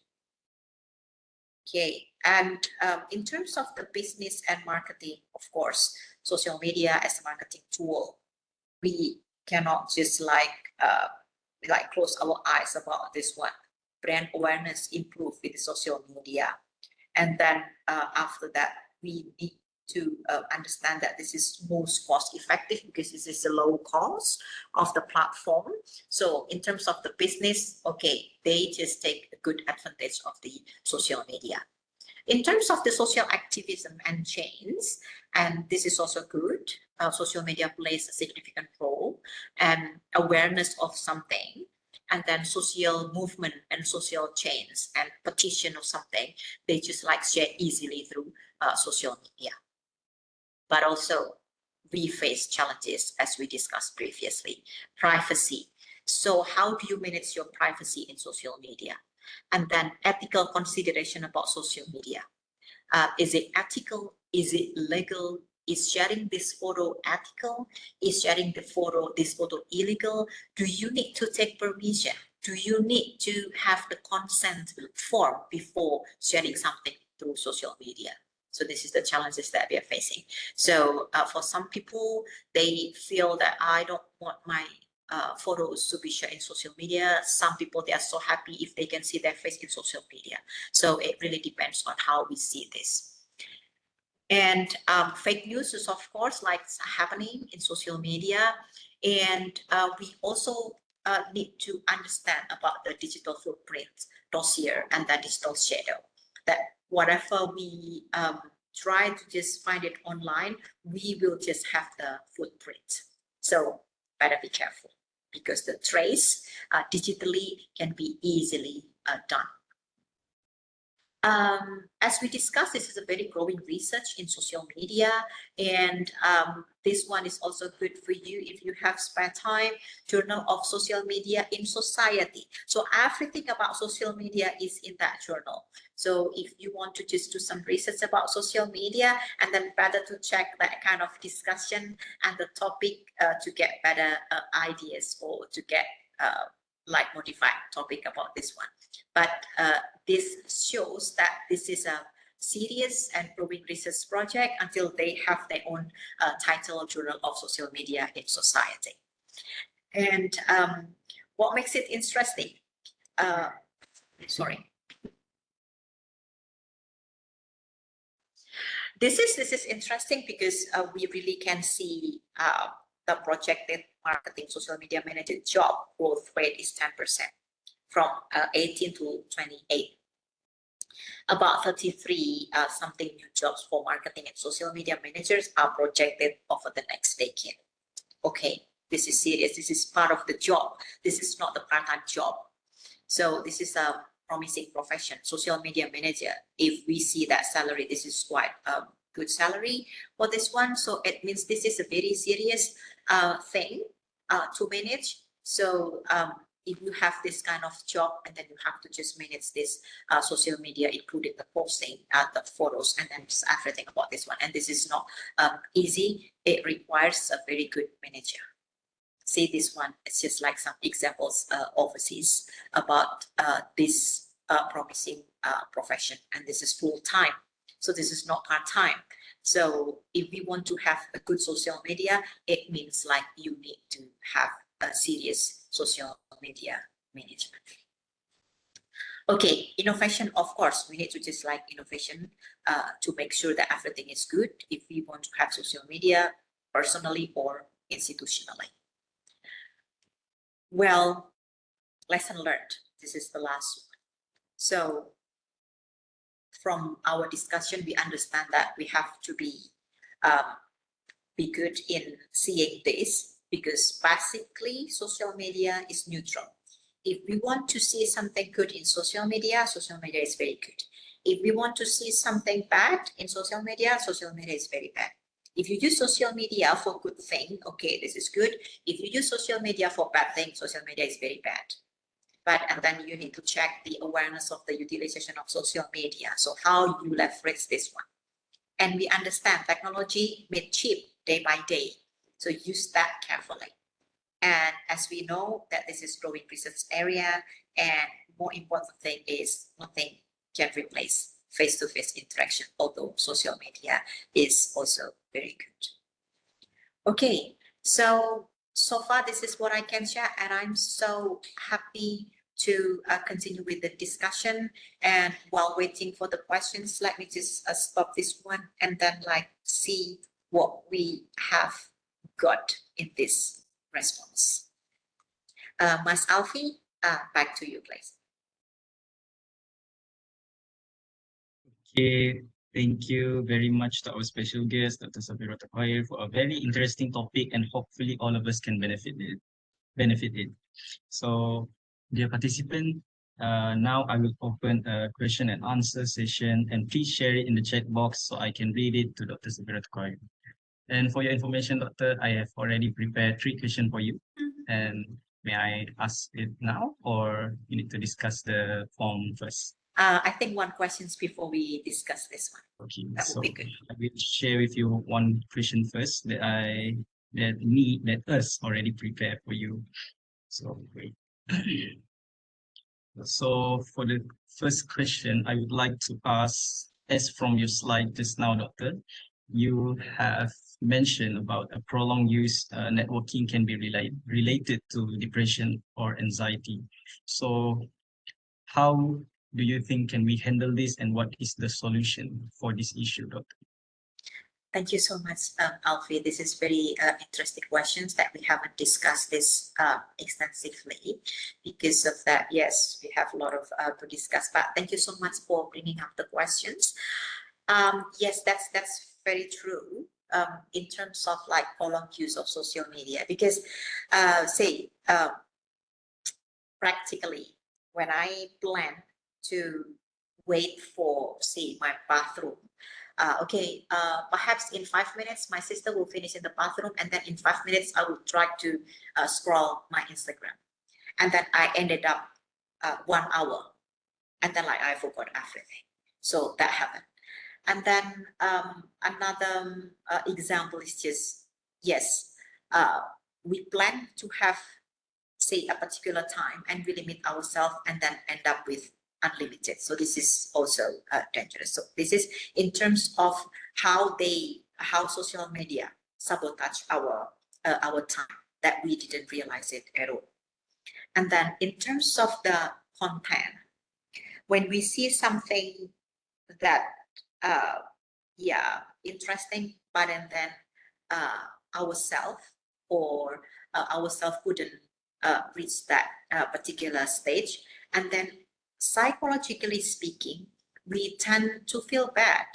Okay, and in terms of the business and marketing, of course, social media as a marketing tool, we cannot just like close our eyes about this one. Brand awareness improve with social media, and then after that we need to understand that this is most cost effective because this is the low cost of the platform. So in terms of the business, okay, they just take a good advantage of the social media. In terms of the social activism and change, and this is also good, social media plays a significant role, and awareness of something, and then social movement and social change and petition of something, they just like share easily through social media. But also we face challenges as we discussed previously. Privacy. So how do you manage your privacy in social media? And then ethical consideration about social media. Is it ethical? Is it legal? Is sharing this photo ethical? Is sharing this photo illegal? Do you need to take permission? Do you need to have the consent form before sharing something through social media? So this is the challenges that we are facing. So for some people, they feel that I don't want my photos to be shared in social media. Some people, they are so happy if they can see their face in social media. So it really depends on how we see this. And fake news is, of course, like happening in social media. And we also need to understand about the digital footprint dossier and the digital shadow, that whatever we try to just find it online, we will just have the footprint. So better be careful, because the trace digitally can be easily done. As we discussed, this is a very growing research in social media, and this one is also good for you if you have spare time. Journal of Social Media in Society. So everything about social media is in that journal. So if you want to just do some research about social media, and then better to check that kind of discussion and the topic to get better ideas, or to get like modified topic about this one. But this shows that this is a serious and growing research project until they have their own title, Journal of Social Media in Society. And what makes it interesting? Sorry. This is interesting because we really can see the projected marketing social media manager job growth rate is 10%. From 18 to 28. About 33 something new jobs for marketing and social media managers are projected over the next decade. Okay, this is serious. This is part of the job. This is not the part-time job. So this is a promising profession, social media manager. If we see that salary, this is quite a good salary for this one. So it means this is a very serious thing to manage. So if you have this kind of job, and then you have to just manage this social media, including the posting, the photos, and then just everything about this one. And this is not easy. It requires a very good manager. See this one, it's just like some examples overseas about this promising profession. And this is full-time. So this is not part-time. So if we want to have a good social media, it means like you need to have a serious social media management. Okay, innovation, of course, we need to just like innovation to make sure that everything is good if we want to have social media personally or institutionally. Well, lesson learned, this is the last one. So from our discussion, we understand that we have to be good in seeing this, because basically social media is neutral. If we want to see something good in social media is very good. If we want to see something bad in social media is very bad. If you use social media for good thing, okay, this is good. If you use social media for bad thing, social media is very bad. But and then you need to check the awareness of the utilization of social media. So how you leverage this one. And we understand technology made cheap day by day. So use that carefully. And as we know that this is growing research area, and more important thing is nothing can replace face-to-face interaction, although social media is also very good. Okay, so far this is what I can share, and I'm so happy to continue with the discussion. And while waiting for the questions, let me just stop this one and then like see what we have got in this response. Mas Alfie, back to you, please. Okay, thank you very much to our special guest, Dr. Safirotu Khoir, for a very interesting topic, and hopefully all of us can benefit it. So, dear participant, now I will open a question and answer session, and please share it in the chat box so I can read it to Dr. Safirotu Khoir. And for your information, Doctor, I have already prepared 3 questions for you. And may I ask it now, or you need to discuss the form first? I think one question before we discuss this one. Okay, That so would be good. I will share with you one question first that us already prepared for you. So wait. So for the first question, I would like to ask, as from your slide just now, Doctor, you have mentioned about a prolonged use networking can be related to depression or anxiety. So how do you think can we handle this, and what is the solution for this issue, Doctor? Thank you so much, Alfie. This is very interesting questions that we haven't discussed this extensively. Because of that, yes, we have a lot of to discuss. But thank you so much for bringing up the questions. Yes, that's very true. In terms of like prolonged use of social media, because practically when I plan to wait for, say, my bathroom, perhaps in 5 minutes my sister will finish in the bathroom, and then in 5 minutes I will try to scroll my Instagram, and then I ended up 1 hour, and then like I forgot everything. So that happened. And then another example is just, yes, we plan to have, say, a particular time, and we limit ourselves and then end up with unlimited. So this is also dangerous. So this is in terms of how social media sabotage our time, that we didn't realize it at all. And then in terms of the content, when we see something that interesting, but and then ourselves couldn't reach that particular stage, and then psychologically speaking, we tend to feel bad.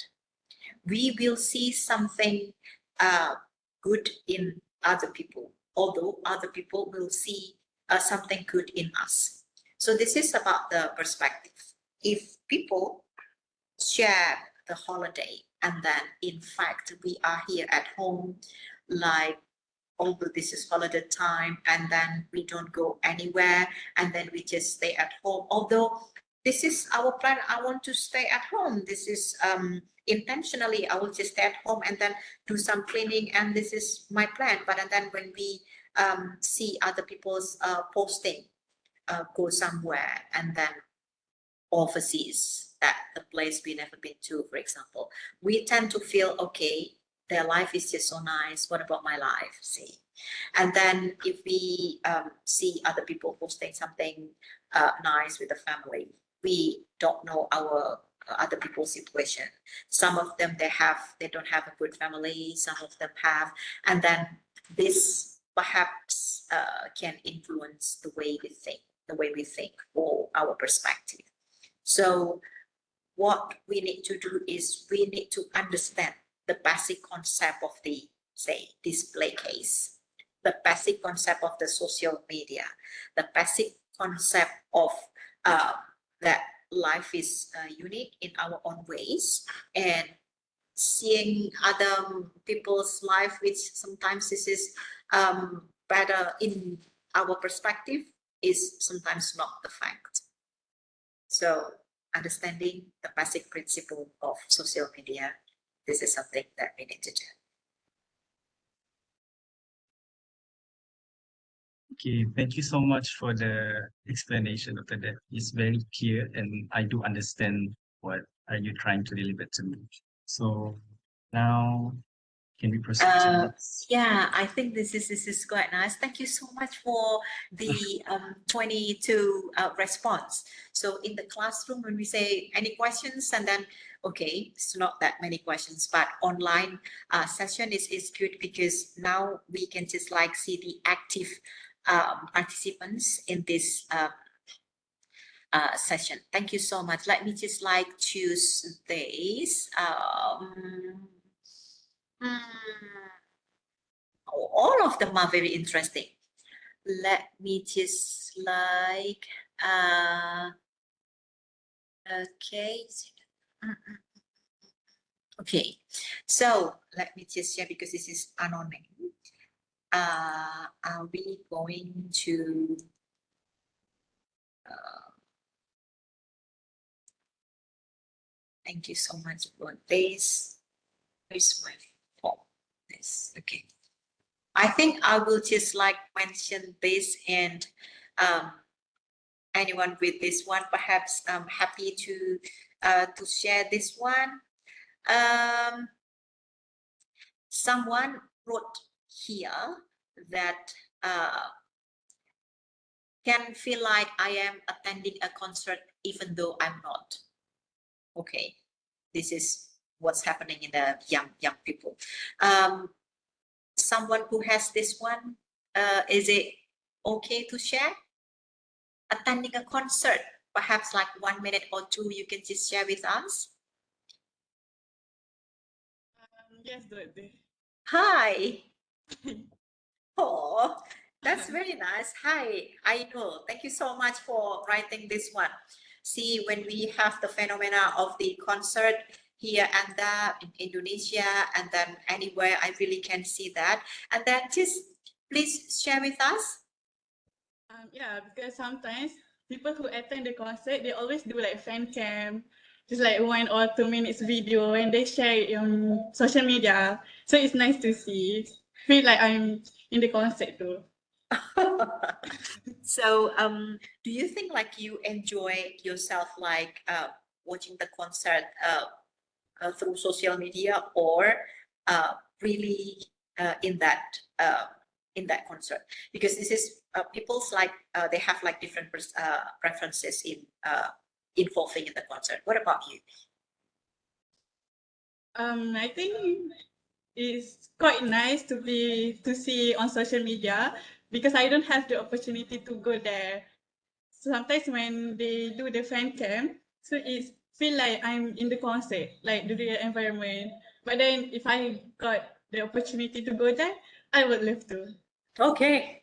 We will see something good in other people, although other people will see something good in us. So this is about the perspective. If people share the holiday, and then in fact we are here at home, like, although this is holiday time, and then we don't go anywhere, and then we just stay at home, although this is our plan, I want to stay at home, this is intentionally I will just stay at home and then do some cleaning, and this is my plan. But and then when we see other people's posting, go somewhere, and then overseas, that the place we never been to, for example, we tend to feel, okay, their life is just so nice, what about my life? See, and then if we see other people posting something nice with the family, we don't know our other people's situation. Some of them they don't have a good family, some of them have, and then this perhaps can influence the way we think or our perspective. So what we need to do is we need to understand the basic concept of the, say, display case, the basic concept of the social media, the basic concept of that life is unique in our own ways, and seeing other people's life, which sometimes this is better in our perspective, is sometimes not the fact. So understanding the basic principle of social media, this is something that we need to do. Okay, thank you so much for the explanation of that. It's very clear, and I do understand what are you trying to deliver to me. So now, can we proceed to the next? Yeah, I think this is quite nice. Thank you so much for the 22 response. So in the classroom, when we say any questions, and then okay, it's not that many questions, but online session is good, because now we can just like see the active participants in this session. Thank you so much. Let me just like choose this. All of them are very interesting. Let me just like okay. Okay, so let me just share, because this is anonymous. Are we going to thank you so much for this. Where's my phone? This, okay. I think I will just like mention this, and anyone with this one, perhaps I'm happy to share this one. Someone wrote here that can feel like I am attending a concert even though I'm not. Okay, this is what's happening in the young people. Someone who has this one, is it okay to share? Attending a concert, perhaps like 1 minute or two, you can just share with us. Yes, Dr. Hi. Oh, that's very nice. Hi, I know. Thank you so much for writing this one. See, when we have the phenomena of the concert here and there in Indonesia and then anywhere, I really can see that. And then just please share with us. Yeah, because sometimes people who attend the concert, they always do like fan cam, just like 1 or 2 minutes video, and they share it on social media. So it's nice to see. Feel like I'm in the concert too. So, do you think like you enjoy yourself like watching the concert through social media, or really in that concert? Because this is people's like they have like different preferences in involving in the concert. What about you? I think it's quite nice to see on social media because I don't have the opportunity to go there. Sometimes when they do the fan cam, so it feel like I'm in the concert, like the environment. But then if I got the opportunity to go there, I would love to. Okay.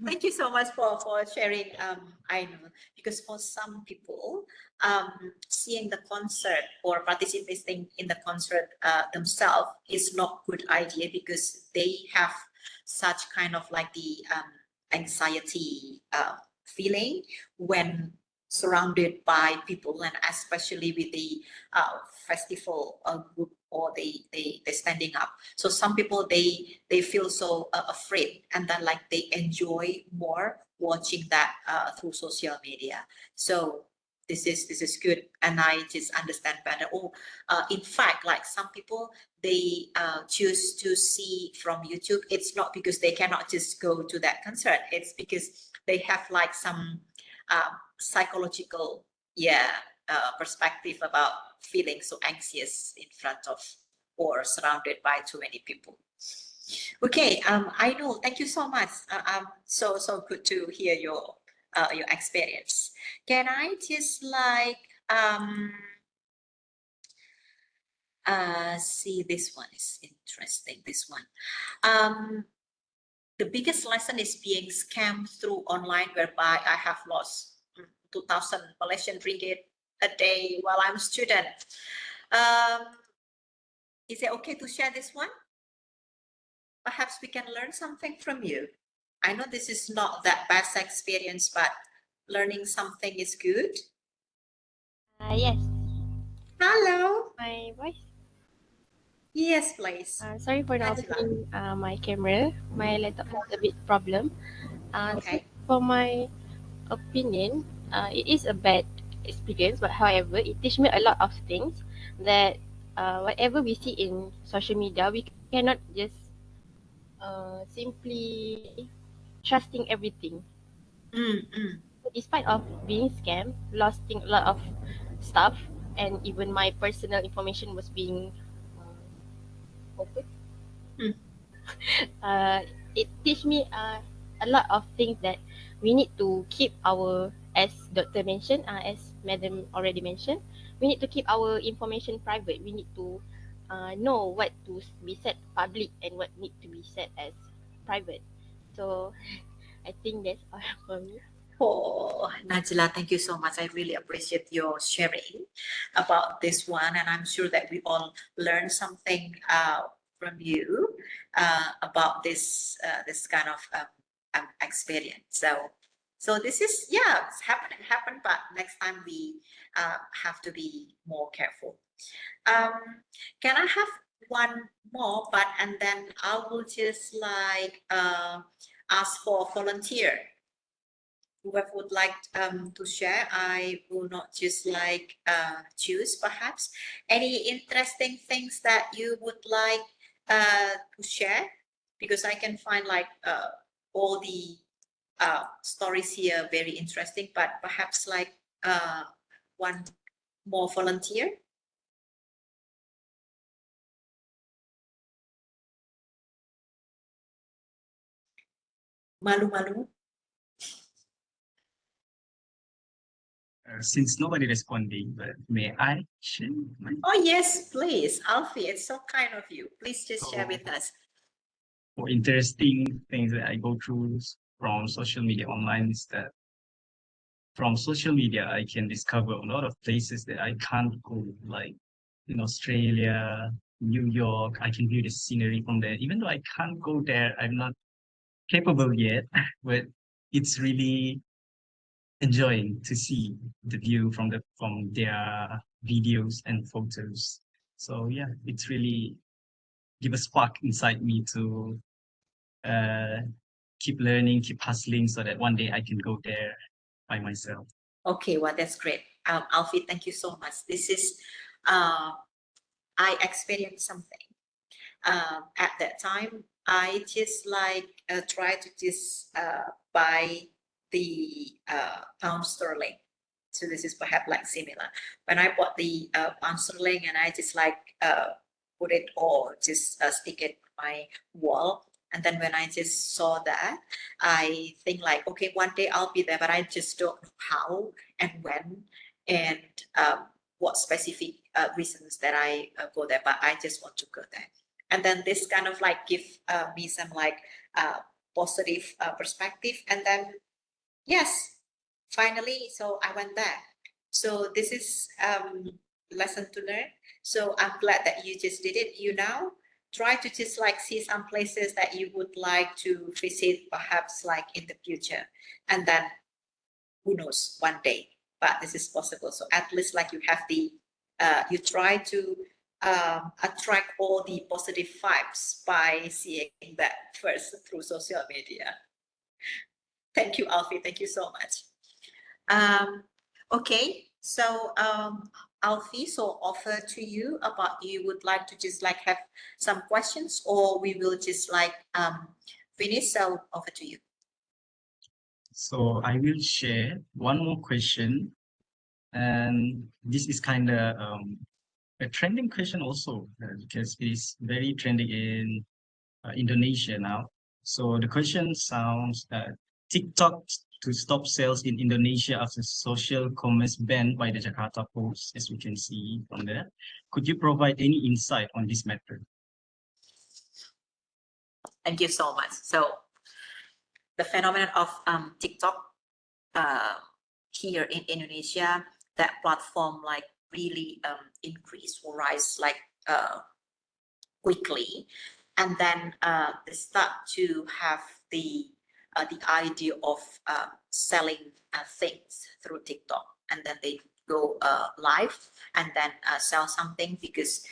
Thank you so much for sharing. I know, because for some people, seeing the concert or participating in the concert themselves is not good idea because they have such kind of like the anxiety feeling when surrounded by people, and especially with the festival group, or they standing up. So some people they feel so afraid, and then like they enjoy more watching that through social media. So this is good, and I just understand better. Oh, in fact, like some people they choose to see from YouTube. It's not because they cannot just go to that concert. It's because they have like some psychological perspective about feeling so anxious in front of or surrounded by too many people. Okay, I know. Thank you so much. So good to hear your experience. Can I just like see, this one is interesting. This one. The biggest lesson is being scammed through online, whereby I have lost 2,000 Malaysian ringgit a day while I'm a student. Is it okay to share this one? Perhaps we can learn something from you. I know this is not that best experience, but learning something is good. Yes, Hello. my voice. Yes, please. Sorry for not Gadjah. opening my camera. My laptop has a bit problem. So Okay. for my opinion, it is a bad experience, but however, it teach me a lot of things that whatever we see in social media, we cannot just simply trusting everything. Despite of being scammed, losing a lot of stuff, and even my personal information was being open. Mm. It teach me a lot of things that we need to keep our, as doctor mentioned, as madam already mentioned, we need to keep our information private. We need to know what to be said public and what need to be said as private. So I think that's all for me. Oh, Najla, thank you so much. I really appreciate your sharing about this one, and I'm sure that we all learned something from you about this this kind of experience. So this is, yeah, it's happened, but next time we have to be more careful. Can I have one more? But and then I will just like ask for volunteer. Whoever would like to share, I will not just like choose perhaps any interesting things that you would like to share, because I can find like all the stories here very interesting, but perhaps like one more volunteer. Malu-malu? Since nobody responding, but may I share my Oh yes, please, Alfie. It's so kind of you. Please just share with us. more interesting things that I go through from social media online is that from social media, I can discover a lot of places that I can't go, like in Australia, New York. I can view the scenery from there. Even though I can't go there, I'm not capable yet, but it's really enjoying to see the view from their videos and photos. So yeah, it's really give a spark inside me to uh, keep learning, keep hustling, so that one day I can go there by myself. Okay, well, that's great. Alfie, thank you so much. This is, I experienced something. At that time, I just like try to just buy the pound sterling. So this is perhaps like similar. When I bought the pound sterling and I just like put it or just stick it on my wall. And then when I just saw that, I think like, okay, one day I'll be there, but I just don't know how and when and what specific reasons that I go there, but I just want to go there. And then this kind of like give me some like positive perspective. And then, yes, finally, so I went there. So this is lesson to learn. So I'm glad that you just did it. You now try to just like see some places that you would like to visit, perhaps like in the future. And then who knows, one day, but this is possible. So at least like you have the, you try to attract all the positive vibes by seeing that first through social media. Thank you, Alfie. Thank you so much. Okay, so Alfie, so offer to you about you would like to just like have some questions, or we will just like finish. So over to you. So I will share one more question, and this is kind of a trending question also because it is very trending in Indonesia now. So the question sounds TikTok to stop sales in Indonesia after social commerce banned by the Jakarta Post, as we can see from there. Could you provide any insight on this matter? Thank you so much. So the phenomenon of TikTok here in Indonesia, that platform like really increase or rise like quickly, and then they start to have the idea of selling things through TikTok, and then they go live and then sell something because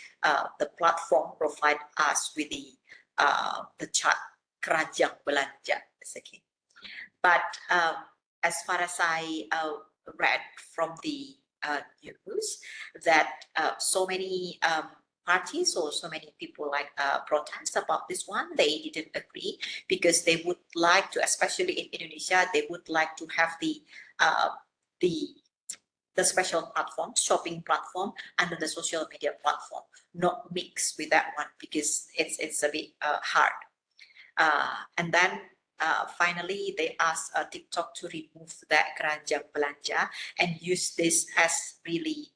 the platform provide us with the Chat Gadjah belanja basically. But as far as I read from the news, that so many parties or so many people like protest about this one. They didn't agree because they would like to, especially in Indonesia, they would like to have the special platform, shopping platform, under the social media platform, not mixed with that one because it's a bit hard. And then finally, they asked TikTok to remove that Gadjah belanja and use this as really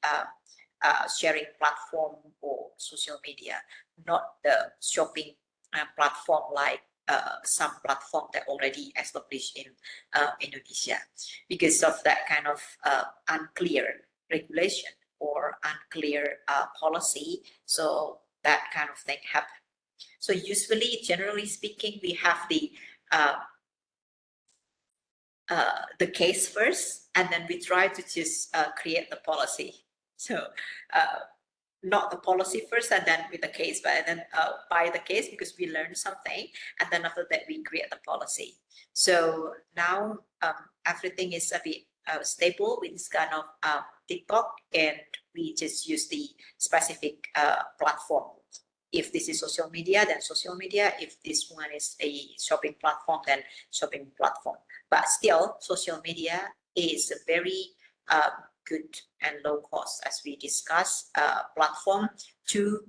sharing platform or social media, not the shopping platform like some platform that already established in Indonesia, because of that kind of unclear regulation or unclear policy. So that kind of thing happened. So usually, generally speaking, we have the case first, and then we try to just create the policy. So not the policy first and then with the case, but then by the case because we learned something, and then after that we create the policy. So now everything is a bit stable with this kind of TikTok, and we just use the specific platform. If this is social media, then social media. If this one is a shopping platform, then shopping platform. But still, social media is a very good and low cost, as we discussed, platform to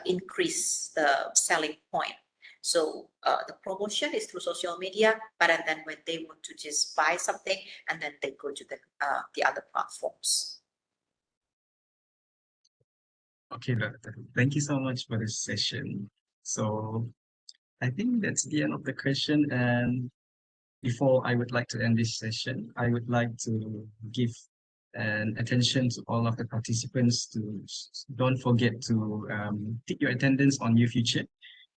increase the selling point. So the promotion is through social media, but then when they want to just buy something, and then they go to the other platforms. Okay, Doctor. Thank you so much for this session. So I think that's the end of the question. And before I would like to end this session, I would like to give an attention to all of the participants to don't forget to take your attendance on Your Future.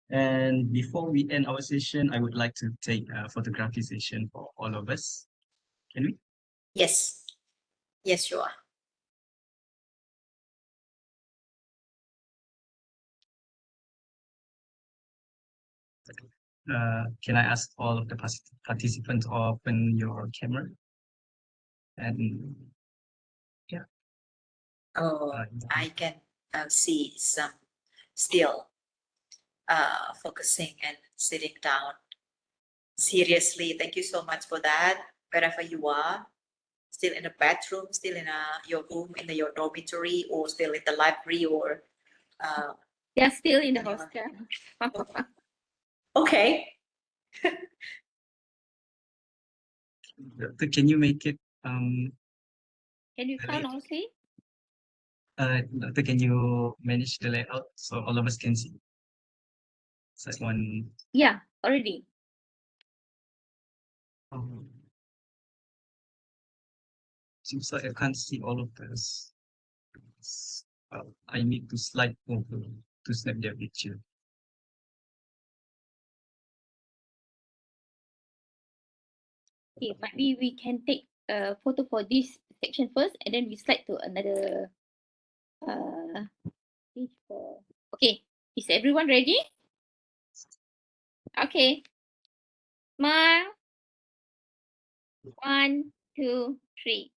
And before we end our session, I would like to take a photography session for all of us. Can we? Yes, yes, you are. Can I ask all of the participants to open your camera? And Oh, I can see some still focusing and sitting down. Seriously, thank you so much for that. Wherever you are, still in the bedroom, still in your room, in your dormitory, or still in the library, or They're still in the Yeah. hostel. okay. Doctor, can you make it Can you Really? count honestly? Doctor, can you manage the layout so all of us can see? So one. Yeah, already. Seems like I can't see all of this. I need to slide over to snap their picture. Okay, maybe we can take a photo for this section first, and then we slide to another page for. Okay, is everyone ready? Okay. Smile. 1, 2, 3.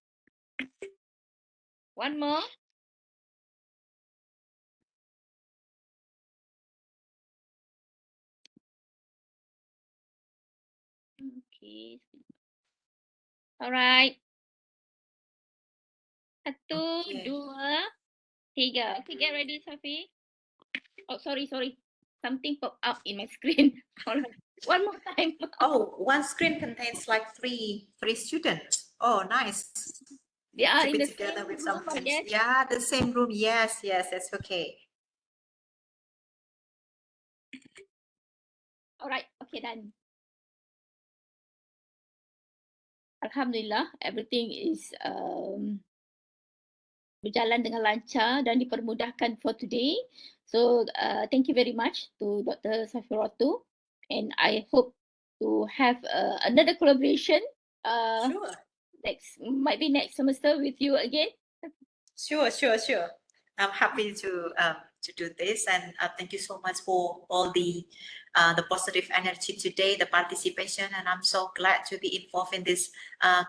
One more. Okay. All right. 1, Okay. 2, 3. Okay, get ready, Safi. Oh, sorry. Something popped up in my screen. All right. One more time. Oh, one screen contains like three students. Oh, nice. They are To in be the together same with room, I something. guess. Yeah, the same room. Yes, that's okay. All right. Okay, done. Alhamdulillah, everything is berjalan dengan lancar dan dipermudahkan for today. So thank you very much to Dr. Safirotu, and I hope to have another collaboration Sure. might be next semester with you again. Sure. I'm happy to do this, and thank you so much for all the positive energy today, the participation, and I'm so glad to be involved in this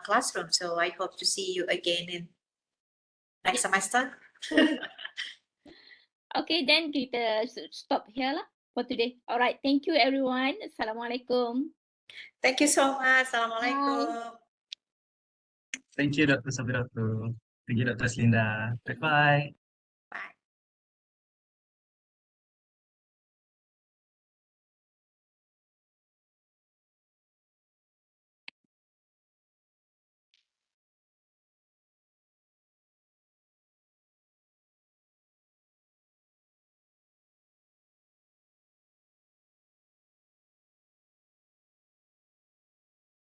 classroom. So I hope to see you again in next semester. Okay, then kita stop here lah for today. Alright, thank you everyone. Assalamualaikum. Thank you so much. Assalamualaikum. Thank you, Dr. Safirotu. Thank you, Dr. Slinda. Goodbye.